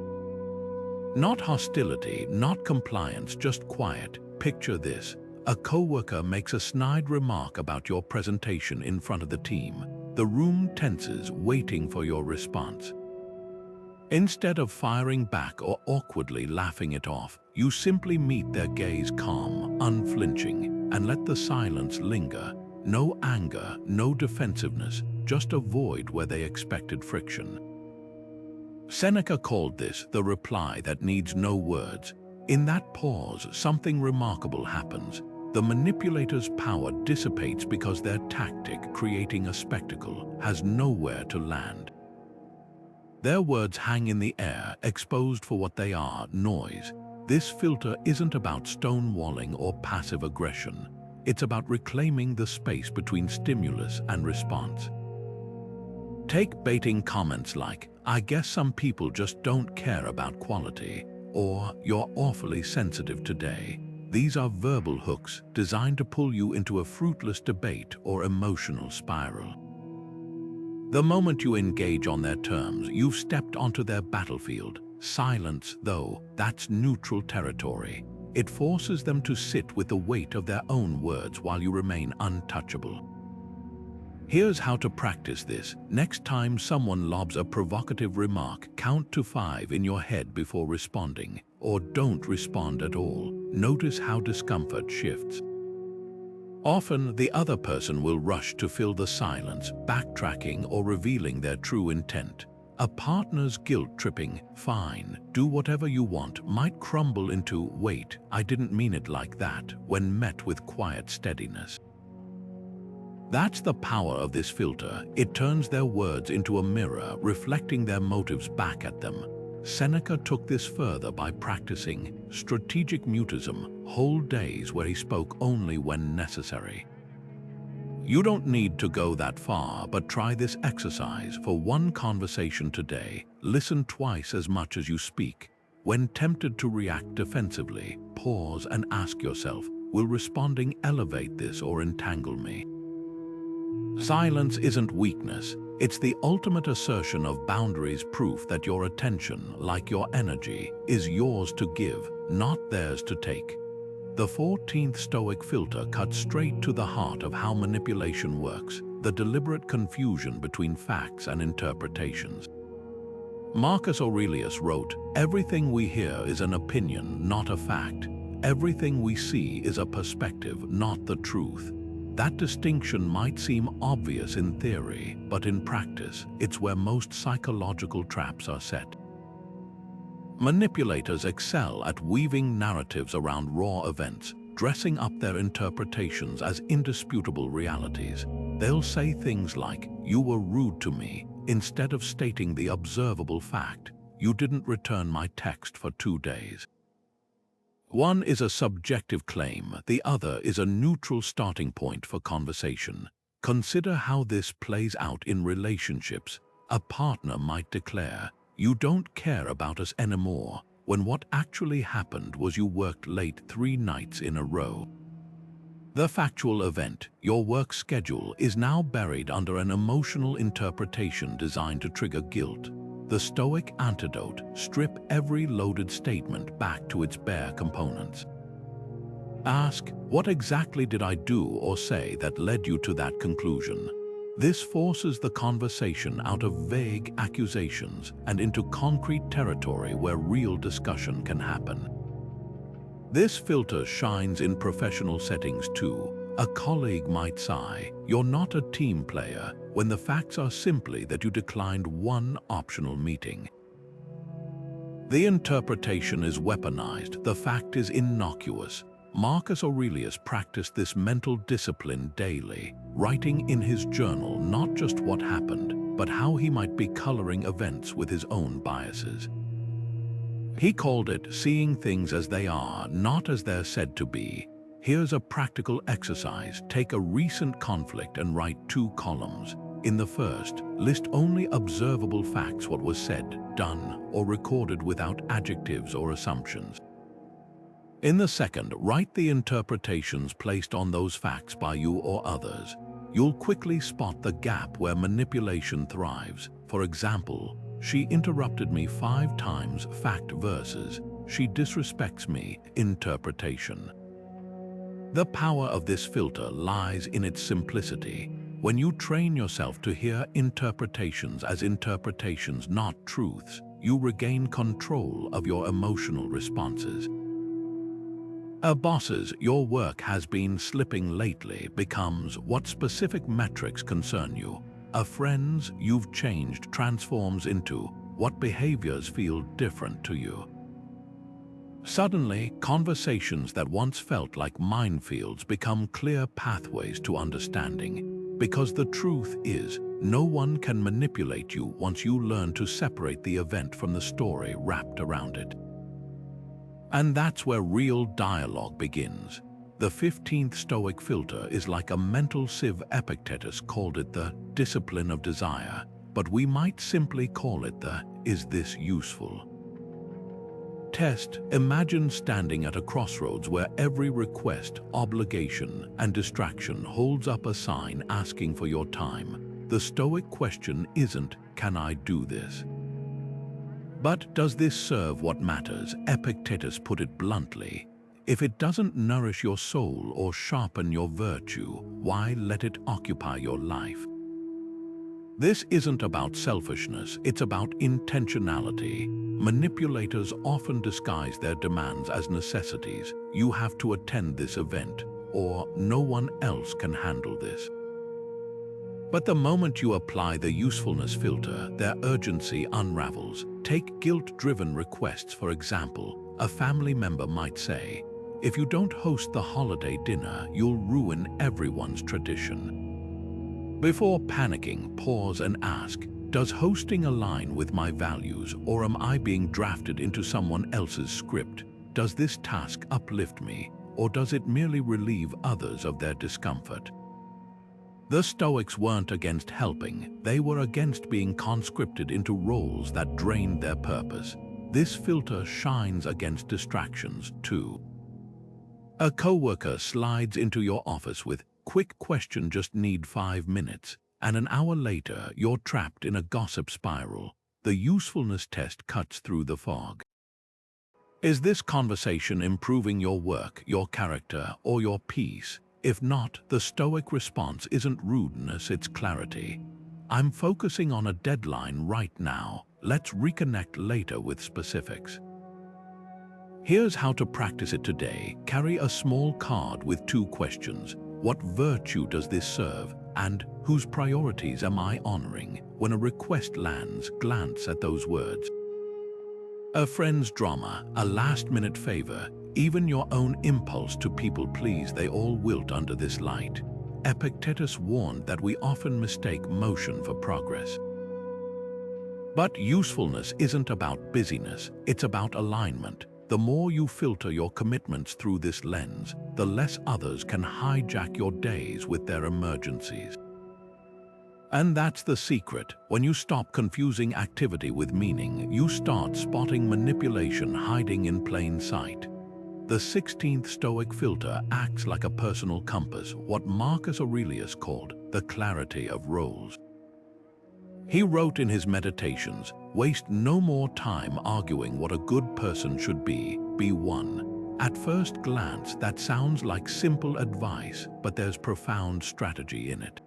Not hostility, not compliance, just quiet. Picture this. A coworker makes a snide remark about your presentation in front of the team. The room tenses, waiting for your response. Instead of firing back or awkwardly laughing it off, you simply meet their gaze calm, unflinching, and let the silence linger. No anger, no defensiveness, just a void where they expected friction. Seneca called this the reply that needs no words. In that pause, something remarkable happens. The manipulator's power dissipates because their tactic, creating a spectacle, has nowhere to land. Their words hang in the air, exposed for what they are, noise. This filter isn't about stonewalling or passive aggression. It's about reclaiming the space between stimulus and response. Take baiting comments like, I guess some people just don't care about quality, or you're awfully sensitive today. These are verbal hooks designed to pull you into a fruitless debate or emotional spiral. The moment you engage on their terms, you've stepped onto their battlefield. Silence, though, that's neutral territory. It forces them to sit with the weight of their own words while you remain untouchable. Here's how to practice this. Next time someone lobs a provocative remark, count to 5 in your head before responding, or don't respond at all. Notice how discomfort shifts. Often, the other person will rush to fill the silence, backtracking or revealing their true intent. A partner's guilt-tripping, fine, do whatever you want, might crumble into, wait, I didn't mean it like that, when met with quiet steadiness. That's the power of this filter. It turns their words into a mirror, reflecting their motives back at them. Seneca took this further by practicing strategic mutism, whole days where he spoke only when necessary. You don't need to go that far, but try this exercise. For one conversation today, listen twice as much as you speak. When tempted to react defensively, pause and ask yourself, will responding elevate this or entangle me? Silence isn't weakness, It's the ultimate assertion of boundaries, proof that your attention, like your energy, is yours to give, not theirs to take. The 14th Stoic filter cuts straight to the heart of how manipulation works, the deliberate confusion between facts and interpretations. Marcus Aurelius wrote, "Everything we hear is an opinion, not a fact. Everything we see is a perspective, not the truth." That distinction might seem obvious in theory, but in practice, it's where most psychological traps are set. Manipulators excel at weaving narratives around raw events, dressing up their interpretations as indisputable realities. They'll say things like, "You were rude to me," instead of stating the observable fact, "You didn't return my text for 2 days." One is a subjective claim, the other is a neutral starting point for conversation. Consider how this plays out in relationships. A partner might declare, "You don't care about us anymore," when what actually happened was you worked late 3 nights in a row. The factual event, your work schedule, is now buried under an emotional interpretation designed to trigger guilt. The Stoic antidote: strip every loaded statement back to its bare components. Ask, "What exactly did I do or say that led you to that conclusion?" This forces the conversation out of vague accusations and into concrete territory where real discussion can happen. This filter shines in professional settings too. A colleague might sigh, "You're not a team player," when the facts are simply that you declined one optional meeting. The interpretation is weaponized, the fact is innocuous. Marcus Aurelius practiced this mental discipline daily, writing in his journal not just what happened, but how he might be coloring events with his own biases. He called it seeing things as they are, not as they're said to be. Here's a practical exercise. Take a recent conflict and write 2 columns. In the first, list only observable facts, what was said, done, or recorded without adjectives or assumptions. In the second, write the interpretations placed on those facts by you or others. You'll quickly spot the gap where manipulation thrives. For example, "She interrupted me 5 times," fact versus "She disrespects me," interpretation. The power of this filter lies in its simplicity. When you train yourself to hear interpretations as interpretations, not truths, you regain control of your emotional responses. A boss's "your work has been slipping lately" becomes "what specific metrics concern you?" A friend's "you've changed" transforms into "what behaviors feel different to you?" Suddenly, conversations that once felt like minefields become clear pathways to understanding. Because the truth is, no one can manipulate you once you learn to separate the event from the story wrapped around it. And that's where real dialogue begins. The 15th Stoic filter is like a mental sieve. Epictetus called it the discipline of desire, but we might simply call it the "is this useful?" test. Imagine standing at a crossroads where every request, obligation, and distraction holds up a sign asking for your time. The Stoic question isn't, "Can I do this?" but "Does this serve what matters?" Epictetus put it bluntly, "If it doesn't nourish your soul or sharpen your virtue, why let it occupy your life?" This isn't about selfishness, it's about intentionality. Manipulators often disguise their demands as necessities. "You have to attend this event," or "no one else can handle this." But the moment you apply the usefulness filter, their urgency unravels. Take guilt-driven requests, for example. A family member might say, "If you don't host the holiday dinner, you'll ruin everyone's tradition." Before panicking, pause and ask, "Does hosting align with my values, or am I being drafted into someone else's script? Does this task uplift me, or does it merely relieve others of their discomfort?" The Stoics weren't against helping, they were against being conscripted into roles that drained their purpose. This filter shines against distractions too. A coworker slides into your office with, "Quick question, just need 5 minutes," and an hour later you're trapped in a gossip spiral. The usefulness test cuts through the fog. Is this conversation improving your work, your character, or your peace? If not, the Stoic response isn't rudeness, it's clarity. I'm focusing on a deadline right now. Let's reconnect later with specifics. Here's how to practice it today. Carry a small card with 2 questions. What virtue does this serve? And whose priorities am I honoring? When a request lands, glance at those words. A friend's drama, a last-minute favor, even your own impulse to people please, they all wilt under this light. Epictetus warned that we often mistake motion for progress. But usefulness isn't about busyness, it's about alignment. The more you filter your commitments through this lens, the less others can hijack your days with their emergencies. And that's the secret. When you stop confusing activity with meaning, you start spotting manipulation hiding in plain sight. The 16th Stoic filter acts like a personal compass, what Marcus Aurelius called the clarity of roles. He wrote in his Meditations, "Waste no more time arguing what a good person should be one." At first glance, that sounds like simple advice, but there's profound strategy in it.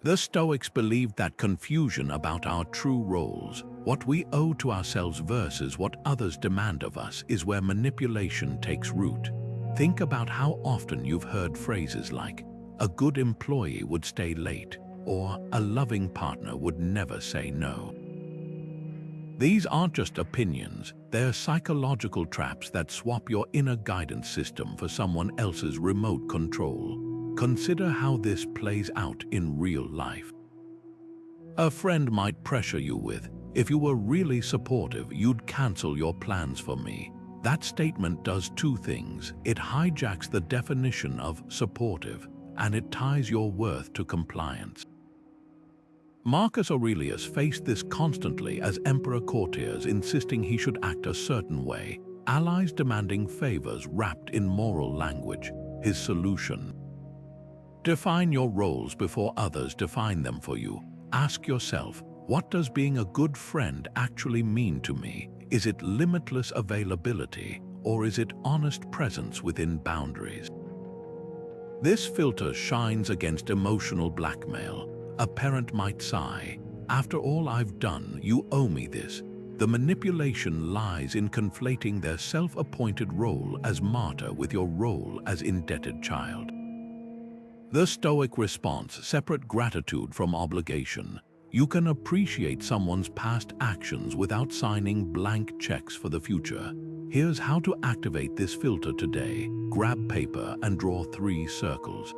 The Stoics believed that confusion about our true roles, what we owe to ourselves versus what others demand of us, is where manipulation takes root. Think about how often you've heard phrases like, "A good employee would stay late," or "A loving partner would never say no." These aren't just opinions, they're psychological traps that swap your inner guidance system for someone else's remote control. Consider how this plays out in real life. A friend might pressure you with, "If you were really supportive, you'd cancel your plans for me." That statement does 2 things. It hijacks the definition of supportive, and it ties your worth to compliance. Marcus Aurelius faced this constantly as Emperor courtiers insisting he should act a certain way, allies demanding favors wrapped in moral language. His solution: define your roles before others define them for you. Ask yourself, what does being a good friend actually mean to me? Is it limitless availability, or is it honest presence within boundaries? This filter shines against emotional blackmail. A parent might sigh, "After all I've done, you owe me this." The manipulation lies in conflating their self-appointed role as martyr with your role as indebted child. The Stoic response: separate gratitude from obligation. You can appreciate someone's past actions without signing blank checks for the future. Here's how to activate this filter today. Grab paper and draw 3 circles.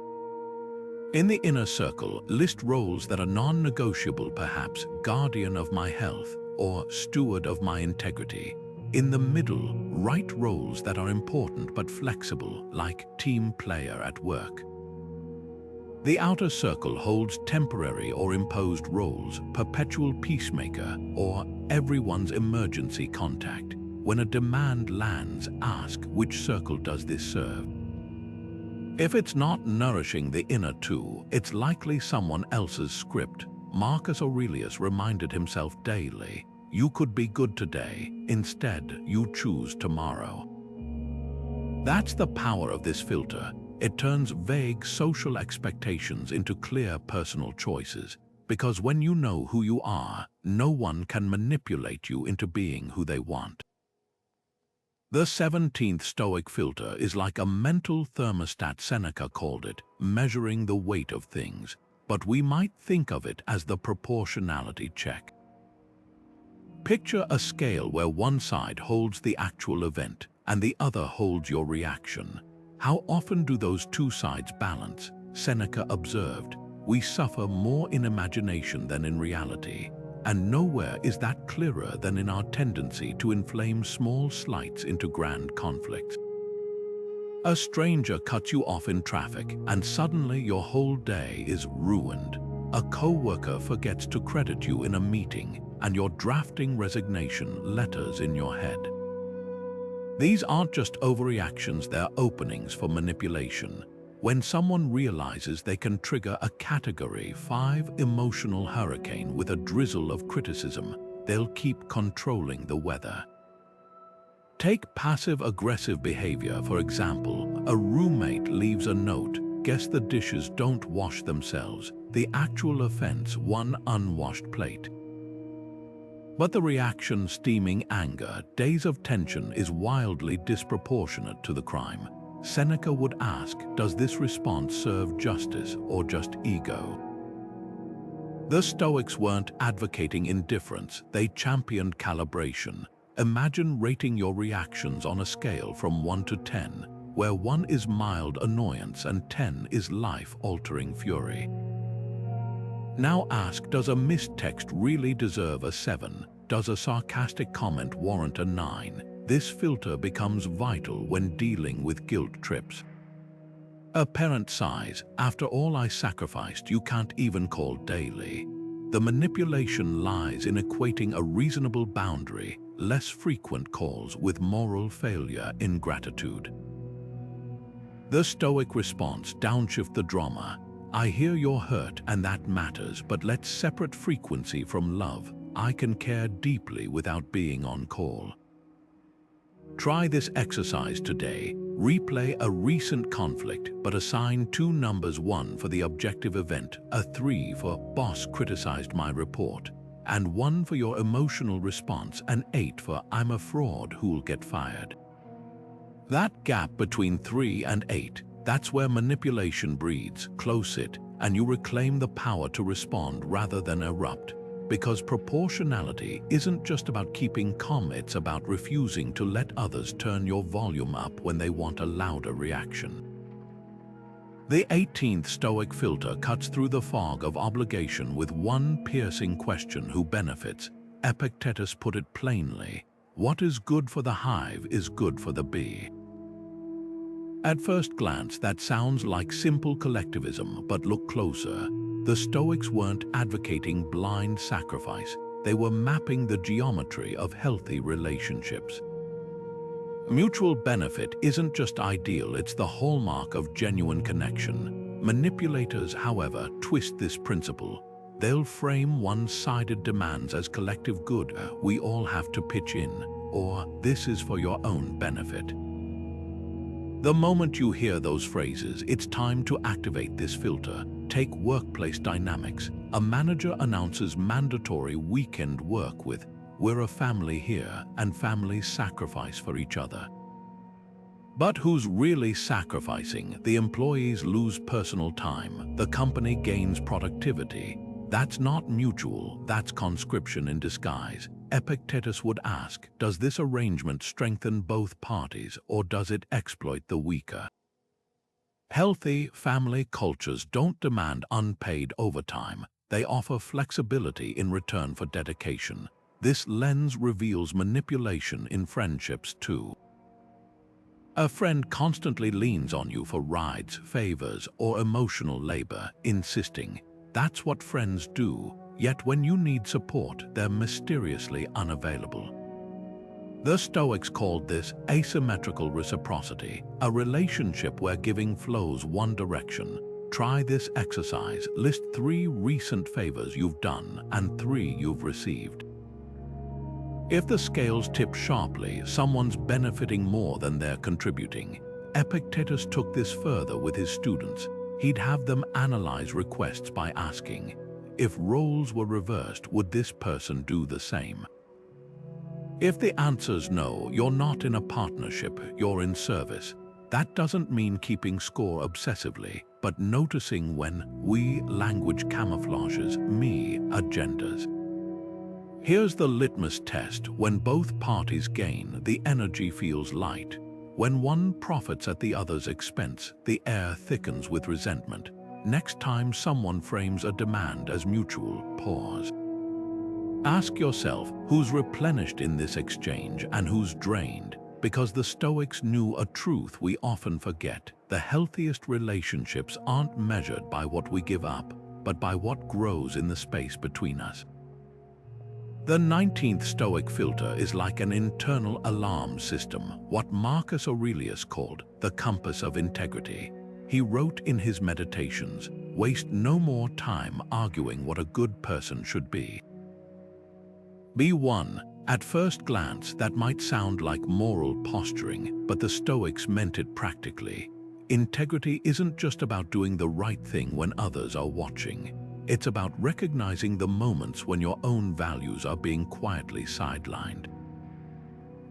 In the inner circle, list roles that are non-negotiable, perhaps guardian of my health or steward of my integrity. In the middle, write roles that are important but flexible, like team player at work. The outer circle holds temporary or imposed roles, perpetual peacemaker, or everyone's emergency contact. When a demand lands, ask, which circle does this serve? If it's not nourishing the inner 2, it's likely someone else's script. Marcus Aurelius reminded himself daily, "You could be good today, instead you choose tomorrow." That's the power of this filter. It turns vague social expectations into clear personal choices, because when you know who you are, no one can manipulate you into being who they want. The 17th Stoic filter is like a mental thermostat. Seneca called it, measuring the weight of things, but we might think of it as the proportionality check. Picture a scale where one side holds the actual event and the other holds your reaction. How often do those 2 sides balance? Seneca observed, "We suffer more in imagination than in reality." And nowhere is that clearer than in our tendency to inflame small slights into grand conflicts. A stranger cuts you off in traffic, and suddenly your whole day is ruined. A co-worker forgets to credit you in a meeting, and you're drafting resignation letters in your head. These aren't just overreactions, they're openings for manipulation. When someone realizes they can trigger a Category 5 emotional hurricane with a drizzle of criticism, they'll keep controlling the weather. Take passive-aggressive behavior, for example. A roommate leaves a note, "Guess the dishes don't wash themselves." The actual offense, one unwashed plate. But the reaction, steaming anger, days of tension, is wildly disproportionate to the crime. Seneca would ask, does this response serve justice or just ego? The Stoics weren't advocating indifference, they championed calibration. Imagine rating your reactions on a scale from 1 to 10, where 1 is mild annoyance and 10 is life-altering fury. Now ask, does a missed text really deserve a 7? Does a sarcastic comment warrant a 9? This filter becomes vital when dealing with guilt trips. A parent sighs, "After all I sacrificed, you can't even call daily." The manipulation lies in equating a reasonable boundary, less frequent calls, with moral failure, ingratitude. The Stoic response, downshift the drama. "I hear you're hurt and that matters, but let's separate frequency from love. I can care deeply without being on call." Try this exercise today. Replay a recent conflict, but assign 2 numbers: 1 for the objective event, a 3 for "boss criticized my report," and 1 for your emotional response, an 8 for "I'm a fraud who'll get fired." That gap between 3 and 8, that's where manipulation breeds. Close it, and you reclaim the power to respond rather than erupt. Because proportionality isn't just about keeping calm, it's about refusing to let others turn your volume up when they want a louder reaction. The 18th Stoic filter cuts through the fog of obligation with one piercing question: who benefits? Epictetus put it plainly, "What is good for the hive is good for the bee." At first glance, that sounds like simple collectivism, but look closer. The Stoics weren't advocating blind sacrifice. They were mapping the geometry of healthy relationships. Mutual benefit isn't just ideal, it's the hallmark of genuine connection. Manipulators, however, twist this principle. They'll frame one-sided demands as collective good, "We all have to pitch in," or "This is for your own benefit." The moment you hear those phrases, it's time to activate this filter. Take workplace dynamics. A manager announces mandatory weekend work with, "We're a family here, and families sacrifice for each other." But who's really sacrificing? The employees lose personal time. The company gains productivity. That's not mutual, that's conscription in disguise. Epictetus would ask, does this arrangement strengthen both parties, or does it exploit the weaker? Healthy family cultures don't demand unpaid overtime. They offer flexibility in return for dedication. This lens reveals manipulation in friendships too. A friend constantly leans on you for rides, favors, or emotional labor, insisting, "That's what friends do," yet when you need support, they're mysteriously unavailable. The Stoics called this asymmetrical reciprocity, a relationship where giving flows one direction. Try this exercise. List 3 recent favors you've done and 3 you've received. If the scales tip sharply, someone's benefiting more than they're contributing. Epictetus took this further with his students. He'd have them analyze requests by asking, if roles were reversed, would this person do the same? If the answer's no, you're not in a partnership, you're in service. That doesn't mean keeping score obsessively, but noticing when we language camouflages me agendas. Here's the litmus test. When both parties gain, the energy feels light. When one profits at the other's expense, the air thickens with resentment. Next time someone frames a demand as mutual, pause. Ask yourself, who's replenished in this exchange and who's drained? Because the Stoics knew a truth we often forget. The healthiest relationships aren't measured by what we give up, but by what grows in the space between us. The 19th Stoic filter is like an internal alarm system, what Marcus Aurelius called the compass of integrity. He wrote in his meditations, "Waste no more time arguing what a good person should be." B1. At first glance, that might sound like moral posturing, but the Stoics meant it practically. Integrity isn't just about doing the right thing when others are watching. It's about recognizing the moments when your own values are being quietly sidelined.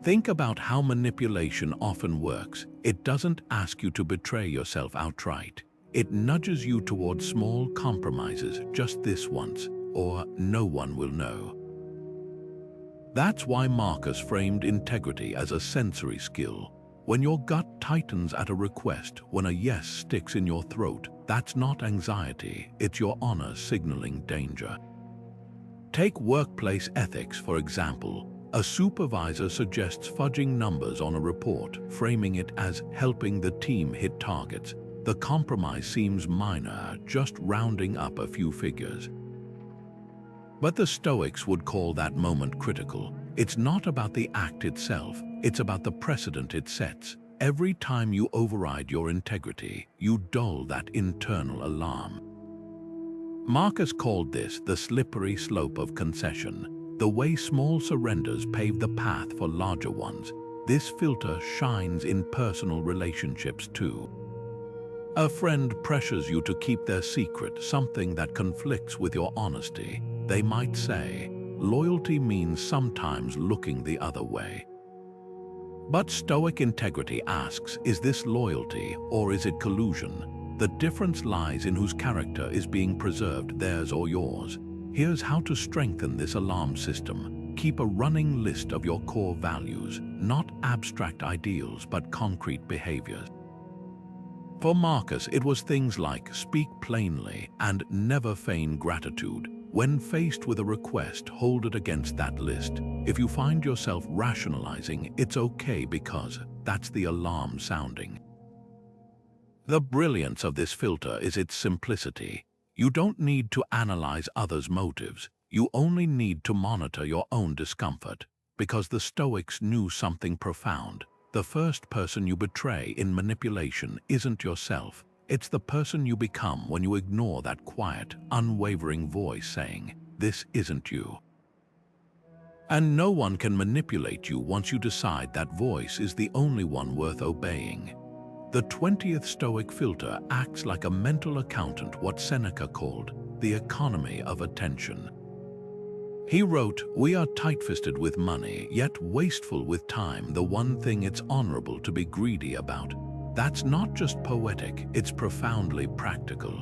Think about how manipulation often works. It doesn't ask you to betray yourself outright. It nudges you towards small compromises, just this once, or no one will know. That's why Marcus framed integrity as a sensory skill. When your gut tightens at a request, when a yes sticks in your throat, that's not anxiety, it's your honor signaling danger. Take workplace ethics, for example. A supervisor suggests fudging numbers on a report, framing it as helping the team hit targets. The compromise seems minor, just rounding up a few figures. But the Stoics would call that moment critical. It's not about the act itself, it's about the precedent it sets. Every time you override your integrity, you dull that internal alarm. Marcus called this the slippery slope of concession. The way small surrenders pave the path for larger ones. This filter shines in personal relationships too. A friend pressures you to keep their secret, something that conflicts with your honesty. They might say, loyalty means sometimes looking the other way. But Stoic integrity asks, is this loyalty or is it collusion? The difference lies in whose character is being preserved, theirs or yours. Here's how to strengthen this alarm system. Keep a running list of your core values, not abstract ideals but concrete behaviors. For Marcus, it was things like speak plainly and never feign gratitude. When faced with a request, hold it against that list. If you find yourself rationalizing, it's okay because that's the alarm sounding. The brilliance of this filter is its simplicity. You don't need to analyze others' motives. You only need to monitor your own discomfort. Because the Stoics knew something profound. The first person you betray in manipulation isn't yourself. It's the person you become when you ignore that quiet, unwavering voice saying, "This isn't you." And no one can manipulate you once you decide that voice is the only one worth obeying. The 20th Stoic filter acts like a mental accountant, what Seneca called the economy of attention. He wrote, "We are tight-fisted with money, yet wasteful with time, the one thing it's honorable to be greedy about." That's not just poetic, it's profoundly practical.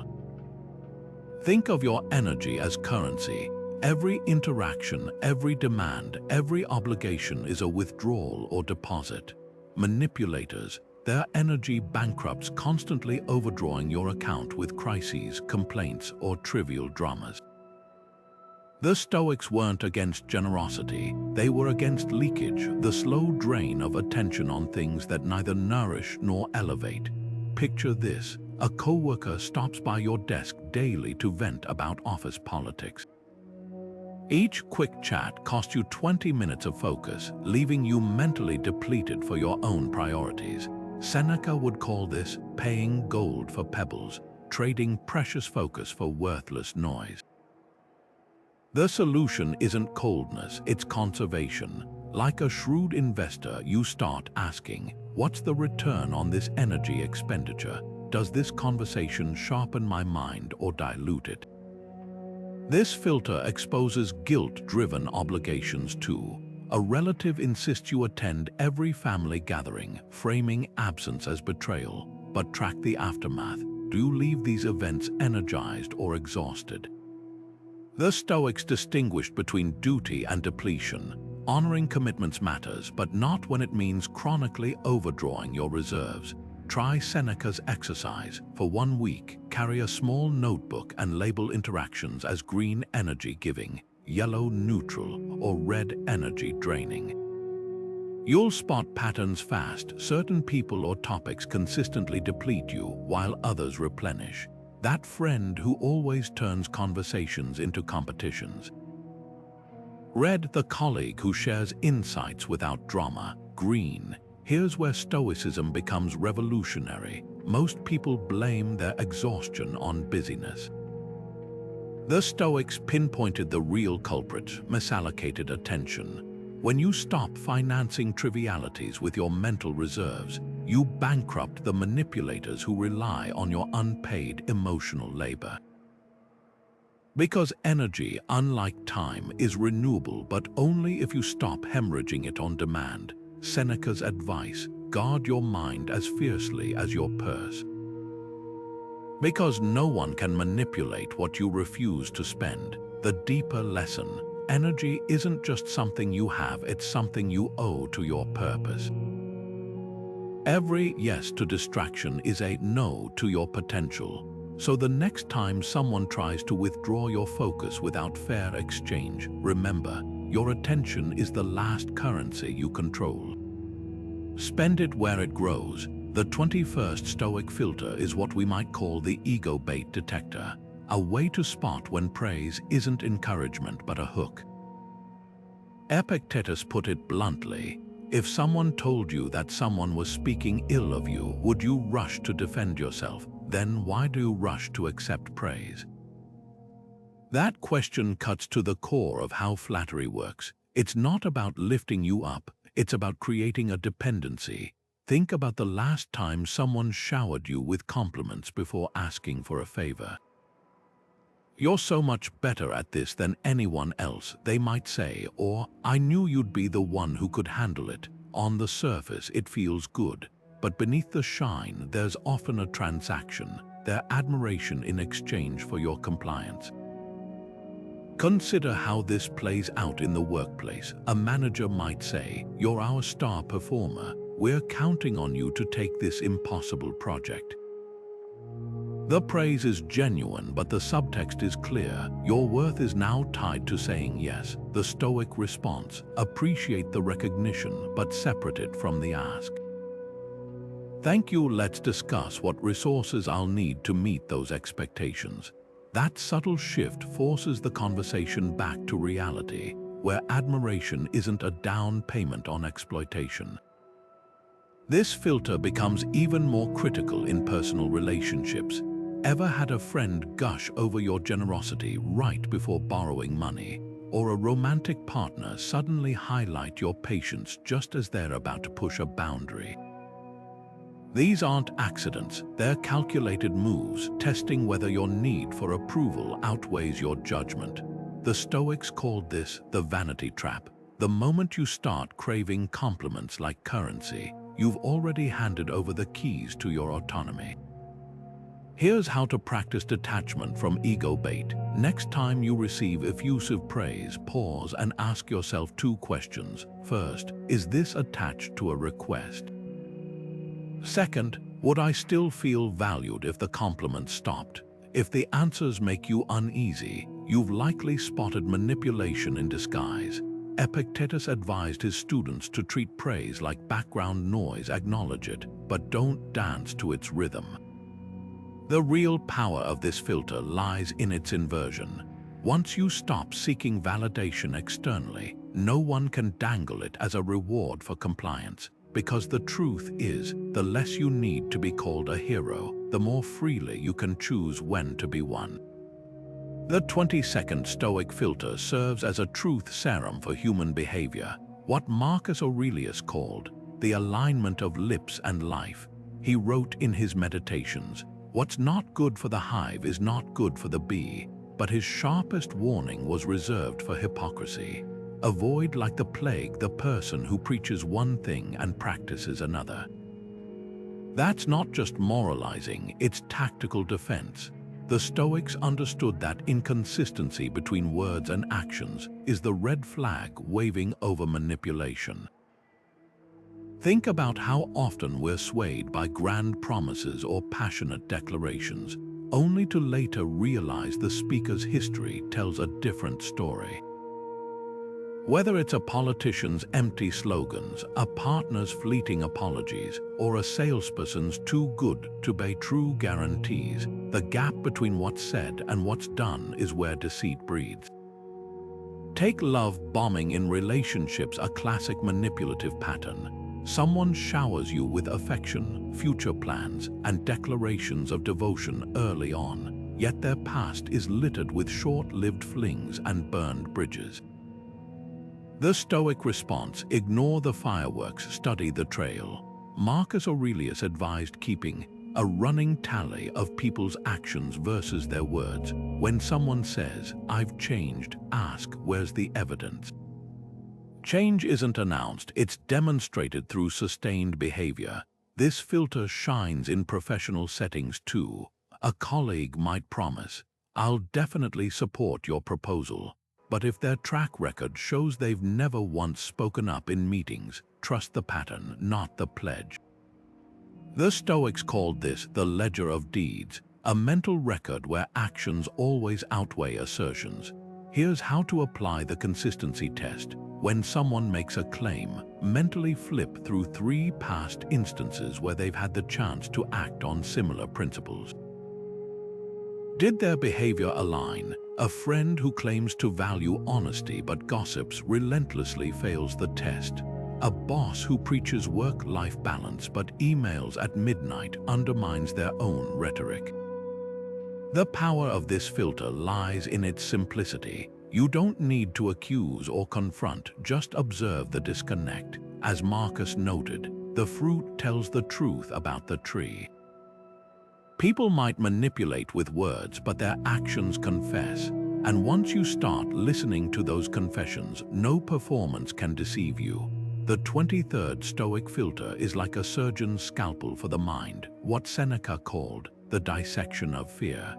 Think of your energy as currency. Every interaction, every demand, every obligation is a withdrawal or deposit. Manipulators, their energy bankrupts, constantly overdrawing your account with crises, complaints, or trivial dramas. The Stoics weren't against generosity, they were against leakage, the slow drain of attention on things that neither nourish nor elevate. Picture this: a coworker stops by your desk daily to vent about office politics. Each quick chat costs you 20 minutes of focus, leaving you mentally depleted for your own priorities. Seneca would call this paying gold for pebbles, trading precious focus for worthless noise. The solution isn't coldness, it's conservation. Like a shrewd investor, you start asking, what's the return on this energy expenditure? Does this conversation sharpen my mind or dilute it? This filter exposes guilt-driven obligations too. A relative insists you attend every family gathering, framing absence as betrayal, but track the aftermath. Do you leave these events energized or exhausted? The Stoics distinguished between duty and depletion. Honoring commitments matters, but not when it means chronically overdrawing your reserves. Try Seneca's exercise. For 1 week, carry a small notebook and label interactions as green energy giving, yellow neutral, or red energy draining. You'll spot patterns fast. Certain people or topics consistently deplete you, while others replenish. That friend who always turns conversations into competitions. Red, the colleague who shares insights without drama. Green, here's where Stoicism becomes revolutionary. most people blame their exhaustion on busyness. The Stoics pinpointed the real culprit: misallocated attention. When you stop financing trivialities with your mental reserves, you bankrupt the manipulators who rely on your unpaid emotional labor. Because energy, unlike time, is renewable, but only if you stop hemorrhaging it on demand. Seneca's advice: guard your mind as fiercely as your purse. Because no one can manipulate what you refuse to spend. The deeper lesson: energy isn't just something you have, it's something you owe to your purpose. Every yes to distraction is a no to your potential. So the next time someone tries to withdraw your focus without fair exchange, remember, your attention is the last currency you control. Spend it where it grows. The 21st Stoic filter is what we might call the ego bait detector, a way to spot when praise isn't encouragement but a hook. Epictetus put it bluntly: if someone told you that someone was speaking ill of you, would you rush to defend yourself? Then why do you rush to accept praise? That question cuts to the core of how flattery works. It's not about lifting you up, it's about creating a dependency. Think about the last time someone showered you with compliments before asking for a favor. "You're so much better at this than anyone else," they might say, or "I knew you'd be the one who could handle it." On the surface, it feels good, but beneath the shine, there's often a transaction, their admiration in exchange for your compliance. Consider how this plays out in the workplace. A manager might say, "You're our star performer. We're counting on you to take this impossible project." The praise is genuine, but the subtext is clear. Your worth is now tied to saying yes. The Stoic response: appreciate the recognition, but separate it from the ask. "Thank you, let's discuss what resources I'll need to meet those expectations." That subtle shift forces the conversation back to reality, where admiration isn't a down payment on exploitation. This filter becomes even more critical in personal relationships. Ever had a friend gush over your generosity right before borrowing money? Or a romantic partner suddenly highlight your patience just as they're about to push a boundary? These aren't accidents, they're calculated moves, testing whether your need for approval outweighs your judgment. The Stoics called this the vanity trap. The moment you start craving compliments like currency, you've already handed over the keys to your autonomy. Here's how to practice detachment from ego bait. Next time you receive effusive praise, pause and ask yourself two questions. First, is this attached to a request? Second, would I still feel valued if the compliment stopped? If the answers make you uneasy, you've likely spotted manipulation in disguise. Epictetus advised his students to treat praise like background noise: acknowledge it, but don't dance to its rhythm. The real power of this filter lies in its inversion. Once you stop seeking validation externally, no one can dangle it as a reward for compliance. Because the truth is, the less you need to be called a hero, the more freely you can choose when to be one. The 22nd Stoic filter serves as a truth serum for human behavior, what Marcus Aurelius called the alignment of lips and life. He wrote in his Meditations, "What's not good for the hive is not good for the bee," but his sharpest warning was reserved for hypocrisy. Avoid like the plague the person who preaches one thing and practices another. That's not just moralizing, it's tactical defense. The Stoics understood that inconsistency between words and actions is the red flag waving over manipulation. Think about how often we're swayed by grand promises or passionate declarations, only to later realize the speaker's history tells a different story. Whether it's a politician's empty slogans, a partner's fleeting apologies, or a salesperson's too good to pay true guarantees, the gap between what's said and what's done is where deceit breeds. Take love bombing in relationships, a classic manipulative pattern. Someone showers you with affection, future plans, and declarations of devotion early on, yet their past is littered with short-lived flings and burned bridges. The Stoic response: ignore the fireworks, study the trail. Marcus Aurelius advised keeping a running tally of people's actions versus their words. When someone says, "I've changed," ask, where's the evidence? Change isn't announced, it's demonstrated through sustained behavior. This filter shines in professional settings too. A colleague might promise, "I'll definitely support your proposal." But if their track record shows they've never once spoken up in meetings, trust the pattern, not the pledge. The Stoics called this the ledger of deeds, a mental record where actions always outweigh assertions. Here's how to apply the consistency test. When someone makes a claim, mentally flip through 3 past instances where they've had the chance to act on similar principles. Did their behavior align? A friend who claims to value honesty but gossips relentlessly fails the test. A boss who preaches work-life balance but emails at midnight undermines their own rhetoric. The power of this filter lies in its simplicity. You don't need to accuse or confront, just observe the disconnect. As Marcus noted, the fruit tells the truth about the tree. People might manipulate with words, but their actions confess. And once you start listening to those confessions, no performance can deceive you. The 23rd Stoic filter is like a surgeon's scalpel for the mind, what Seneca called the dissection of fear.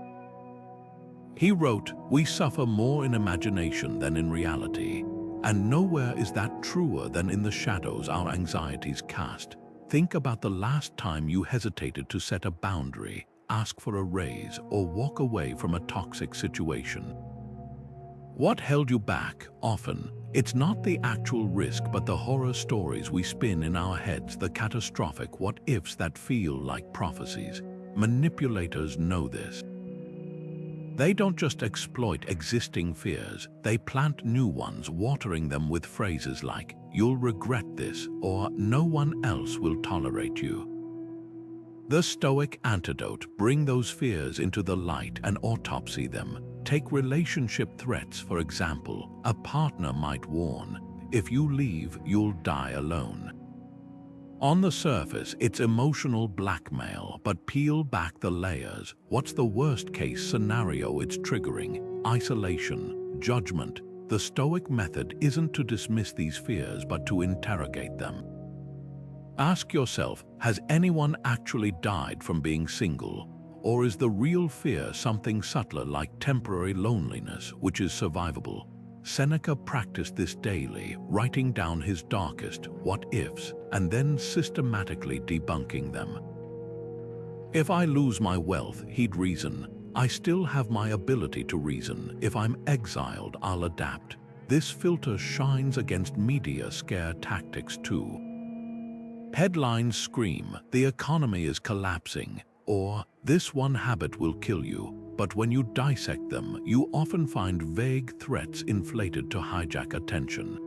He wrote, "We suffer more in imagination than in reality, and nowhere is that truer than in the shadows our anxieties cast." Think about the last time you hesitated to set a boundary, ask for a raise, or walk away from a toxic situation. What held you back? Often, it's not the actual risk but the horror stories we spin in our heads, the catastrophic what-ifs that feel like prophecies. Manipulators know this. They don't just exploit existing fears, they plant new ones, watering them with phrases like, "You'll regret this," or "No one else will tolerate you." The Stoic antidote: bring those fears into the light and autopsy them. Take relationship threats, for example. A partner might warn, "If you leave, you'll die alone." On the surface, it's emotional blackmail, but peel back the layers. What's the worst-case scenario it's triggering? Isolation, judgment. The Stoic method isn't to dismiss these fears, but to interrogate them. Ask yourself, has anyone actually died from being single? Or is the real fear something subtler like temporary loneliness, which is survivable? Seneca practiced this daily, writing down his darkest what-ifs and then systematically debunking them. "If I lose my wealth," he'd reason, "I still have my ability to reason. If I'm exiled, I'll adapt." This filter shines against media scare tactics too. Headlines scream, "The economy is collapsing," or "This one habit will kill you." But when you dissect them, you often find vague threats inflated to hijack attention.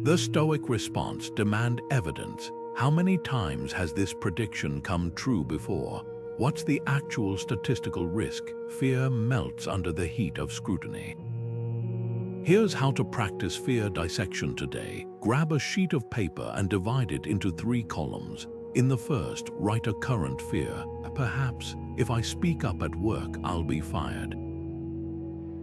The Stoic response: demand evidence. How many times has this prediction come true before? What's the actual statistical risk? Fear melts under the heat of scrutiny. Here's how to practice fear dissection today. Grab a sheet of paper and divide it into 3 columns. In the first, write a current fear. Perhaps, "If I speak up at work, I'll be fired."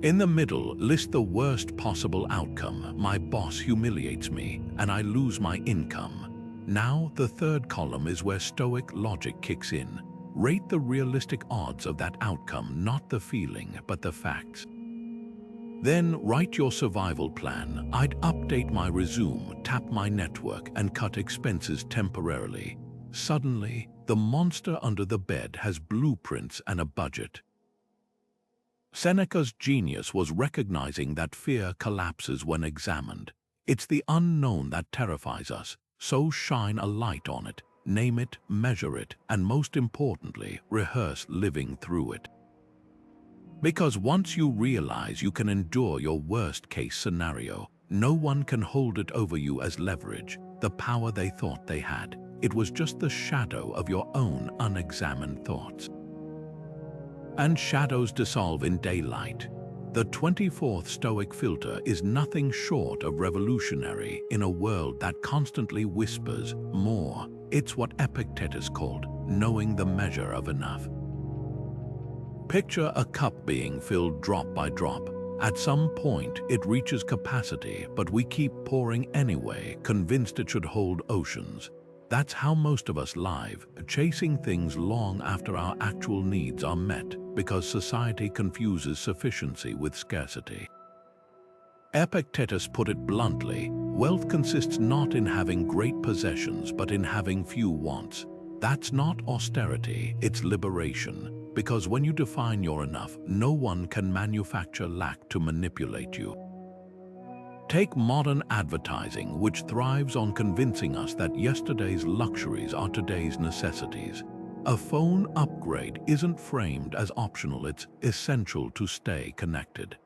In the middle, list the worst possible outcome. "My boss humiliates me, and I lose my income." Now, the third column is where Stoic logic kicks in. Rate the realistic odds of that outcome, not the feeling, but the facts. Then write your survival plan. "I'd update my resume, tap my network, and cut expenses temporarily." Suddenly, the monster under the bed has blueprints and a budget. Seneca's genius was recognizing that fear collapses when examined. It's the unknown that terrifies us, so shine a light on it, name it, measure it, and most importantly, rehearse living through it. Because once you realize you can endure your worst-case scenario, no one can hold it over you as leverage. the power they thought they had. It was just the shadow of your own unexamined thoughts. And shadows dissolve in daylight. The 24th Stoic filter is nothing short of revolutionary in a world that constantly whispers more. It's what Epictetus called knowing the measure of enough. Picture a cup being filled drop by drop. At some point, it reaches capacity, but we keep pouring anyway, convinced it should hold oceans. That's how most of us live, chasing things long after our actual needs are met, because society confuses sufficiency with scarcity. Epictetus put it bluntly, wealth consists not in having great possessions, but in having few wants. That's not austerity, it's liberation. Because when you define your enough, no one can manufacture lack to manipulate you. Take modern advertising, which thrives on convincing us that yesterday's luxuries are today's necessities. A phone upgrade isn't framed as optional, it's essential to stay connected.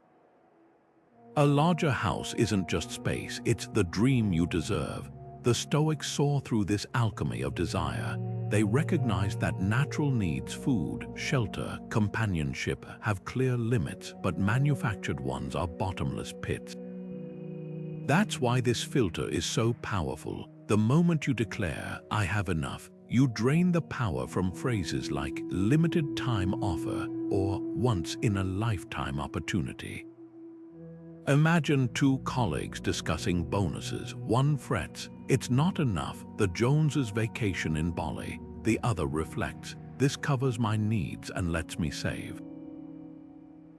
A larger house isn't just space, it's the dream you deserve. The Stoics saw through this alchemy of desire. They recognized that natural needs, food, shelter, companionship, have clear limits, but manufactured ones are bottomless pits. That's why this filter is so powerful. The moment you declare, "I have enough," you drain the power from phrases like limited time offer or once in a lifetime opportunity. Imagine two colleagues discussing bonuses. One frets, "It's not enough, the Joneses' vacation in Bali." The other reflects, "This covers my needs and lets me save."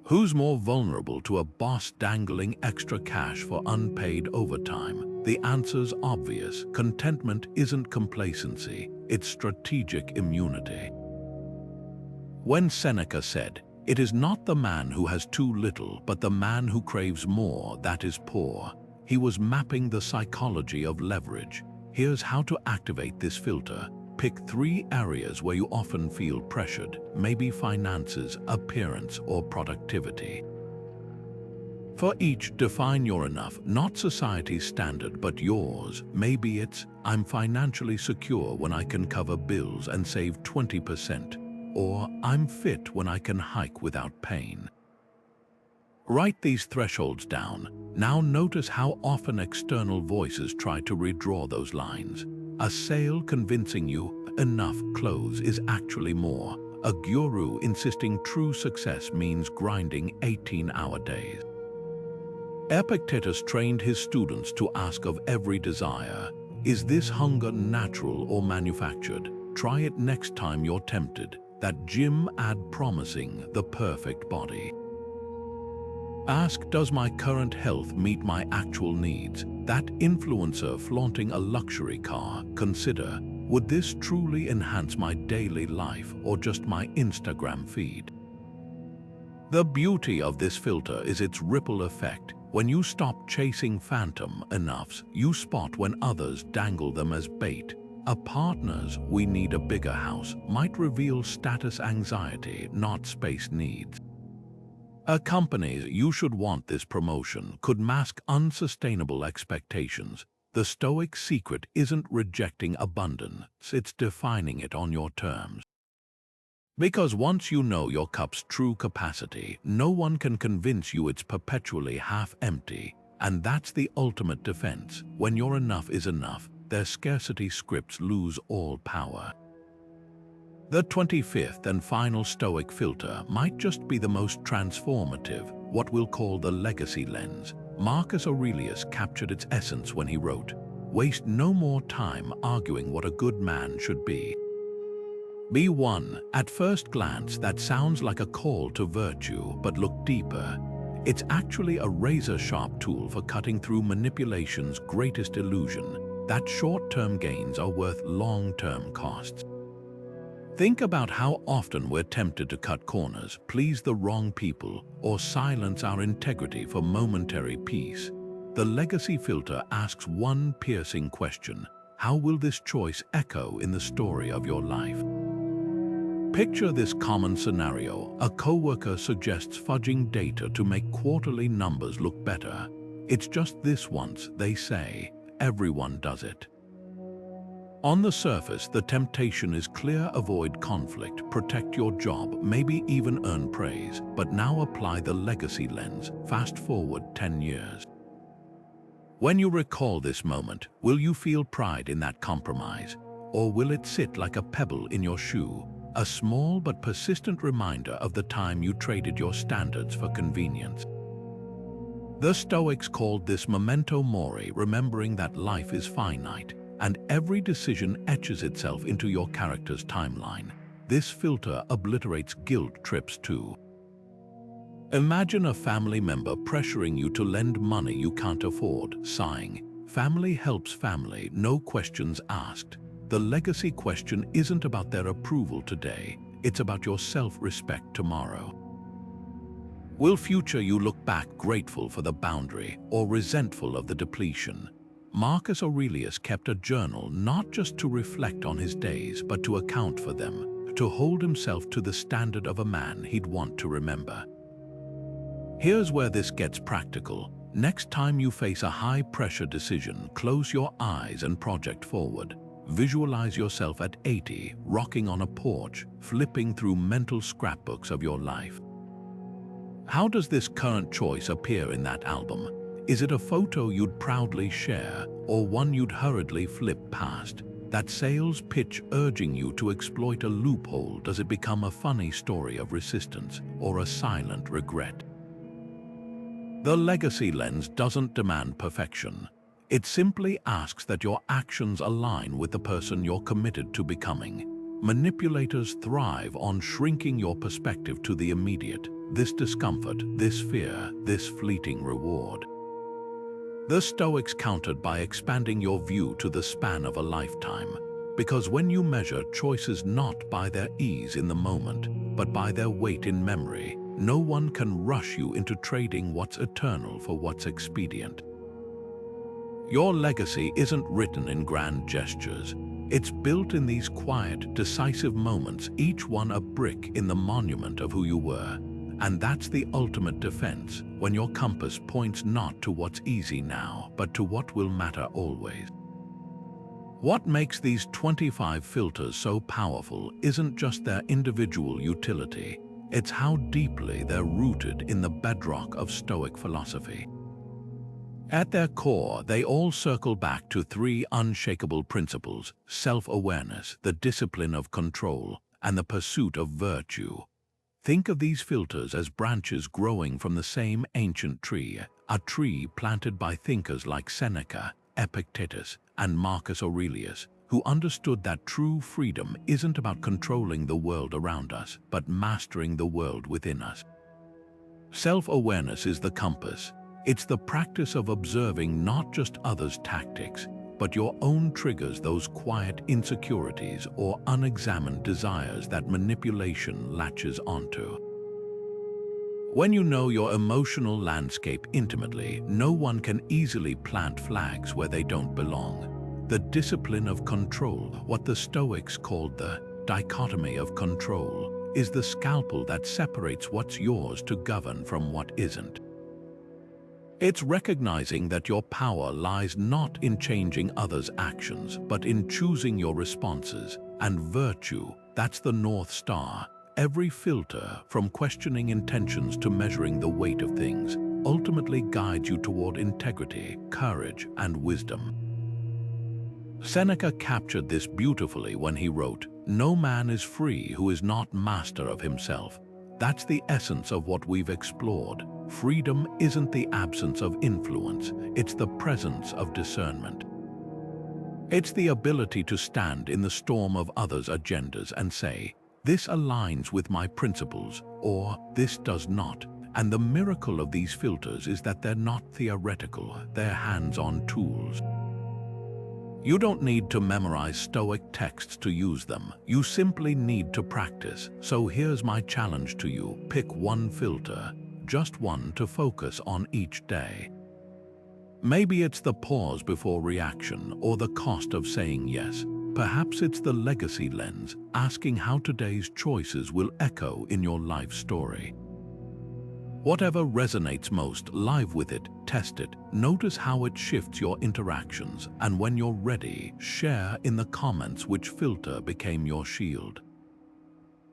Who's more vulnerable to a boss dangling extra cash for unpaid overtime? The answer's obvious. Contentment isn't complacency, it's strategic immunity. When Seneca said, "It is not the man who has too little, but the man who craves more that is poor," he was mapping the psychology of leverage. Here's how to activate this filter. Pick 3 areas where you often feel pressured, maybe finances, appearance, or productivity. For each, define your enough, not society's standard, but yours. Maybe it's, "I'm financially secure when I can cover bills and save 20%. Or, "I'm fit when I can hike without pain." Write these thresholds down. Now notice how often external voices try to redraw those lines. A sale convincing you enough clothes is actually more. A guru insisting true success means grinding 18-hour days. Epictetus trained his students to ask of every desire, "Is this hunger natural or manufactured?" Try it next time you're tempted. That gym ad promising the perfect body. Ask, "Does my current health meet my actual needs?" That influencer flaunting a luxury car, consider, "Would this truly enhance my daily life or just my Instagram feed?" The beauty of this filter is its ripple effect. When you stop chasing phantom enoughs, you spot when others dangle them as bait. A partner's "we need a bigger house" might reveal status anxiety, not space needs. A company's "you should want this promotion" could mask unsustainable expectations. The Stoic secret isn't rejecting abundance, it's defining it on your terms. Because once you know your cup's true capacity, no one can convince you it's perpetually half empty. And that's the ultimate defense. When your enough is enough, their scarcity scripts lose all power. The 25th and final Stoic filter might just be the most transformative, what we'll call the legacy lens. Marcus Aurelius captured its essence when he wrote, "Waste no more time arguing what a good man should be. Be one." At first glance, that sounds like a call to virtue, but look deeper. It's actually a razor-sharp tool for cutting through manipulation's greatest illusion, that short-term gains are worth long-term costs. Think about how often we're tempted to cut corners, please the wrong people, or silence our integrity for momentary peace. The legacy filter asks one piercing question: how will this choice echo in the story of your life? Picture this common scenario. A coworker suggests fudging data to make quarterly numbers look better. "It's just this once," they say. "Everyone does it." On the surface, the temptation is clear: avoid conflict, protect your job, maybe even earn praise. But now apply the legacy lens. Fast forward 10 years. When you recall this moment, will you feel pride in that compromise? Or will it sit like a pebble in your shoe, a small but persistent reminder of the time you traded your standards for convenience? The Stoics called this memento mori, remembering that life is finite, and every decision etches itself into your character's timeline. This filter obliterates guilt trips too. Imagine a family member pressuring you to lend money you can't afford, sighing, "Family helps family, no questions asked." The legacy question isn't about their approval today, it's about your self-respect tomorrow. Will future you look back grateful for the boundary or resentful of the depletion? Marcus Aurelius kept a journal not just to reflect on his days, but to account for them, to hold himself to the standard of a man he'd want to remember. Here's where this gets practical. Next time you face a high-pressure decision, close your eyes and project forward. Visualize yourself at 80, rocking on a porch, flipping through mental scrapbooks of your life. How does this current choice appear in that album? Is it a photo you'd proudly share, or one you'd hurriedly flip past? That sales pitch urging you to exploit a loophole, does it become a funny story of resistance or a silent regret? The legacy lens doesn't demand perfection. It simply asks that your actions align with the person you're committed to becoming. Manipulators thrive on shrinking your perspective to the immediate, this discomfort, this fear, this fleeting reward. The Stoics countered by expanding your view to the span of a lifetime, because when you measure choices not by their ease in the moment, but by their weight in memory, no one can rush you into trading what's eternal for what's expedient. Your legacy isn't written in grand gestures. It's built in these quiet, decisive moments, each one a brick in the monument of who you were. And that's the ultimate defense, when your compass points not to what's easy now, but to what will matter always. What makes these 25 filters so powerful isn't just their individual utility, it's how deeply they're rooted in the bedrock of Stoic philosophy. At their core, they all circle back to three unshakable principles: self-awareness, the discipline of control, and the pursuit of virtue. Think of these filters as branches growing from the same ancient tree, a tree planted by thinkers like Seneca, Epictetus, and Marcus Aurelius, who understood that true freedom isn't about controlling the world around us, but mastering the world within us. Self-awareness is the compass. It's the practice of observing not just others' tactics, but your own triggers, those quiet insecurities or unexamined desires that manipulation latches onto. When you know your emotional landscape intimately, no one can easily plant flags where they don't belong. The discipline of control, what the Stoics called the dichotomy of control, is the scalpel that separates what's yours to govern from what isn't. It's recognizing that your power lies not in changing others' actions, but in choosing your responses. And virtue, that's the North Star. Every filter, from questioning intentions to measuring the weight of things, ultimately guides you toward integrity, courage, and wisdom. Seneca captured this beautifully when he wrote, "No man is free who is not master of himself." That's the essence of what we've explored. Freedom isn't the absence of influence, it's the presence of discernment. It's the ability to stand in the storm of others' agendas and say, "This aligns with my principles," or "This does not." And the miracle of these filters is that they're not theoretical, they're hands-on tools. You don't need to memorize Stoic texts to use them. You simply need to practice. So here's my challenge to you. Pick one filter, just one to focus on each day. Maybe it's the pause before reaction or the cost of saying yes. Perhaps it's the legacy lens, asking how today's choices will echo in your life story. Whatever resonates most, live with it, test it, notice how it shifts your interactions, and when you're ready, share in the comments which filter became your shield.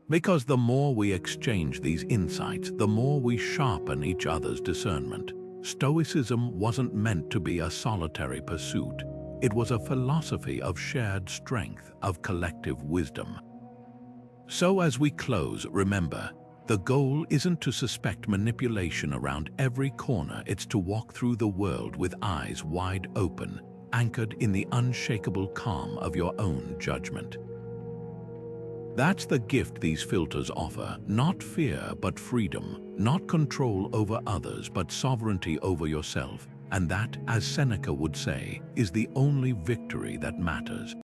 Because the more we exchange these insights, the more we sharpen each other's discernment. Stoicism wasn't meant to be a solitary pursuit. It was a philosophy of shared strength, of collective wisdom. So as we close, remember, the goal isn't to suspect manipulation around every corner, it's to walk through the world with eyes wide open, anchored in the unshakable calm of your own judgment. That's the gift these filters offer, not fear but freedom, not control over others but sovereignty over yourself, and that, as Seneca would say, is the only victory that matters.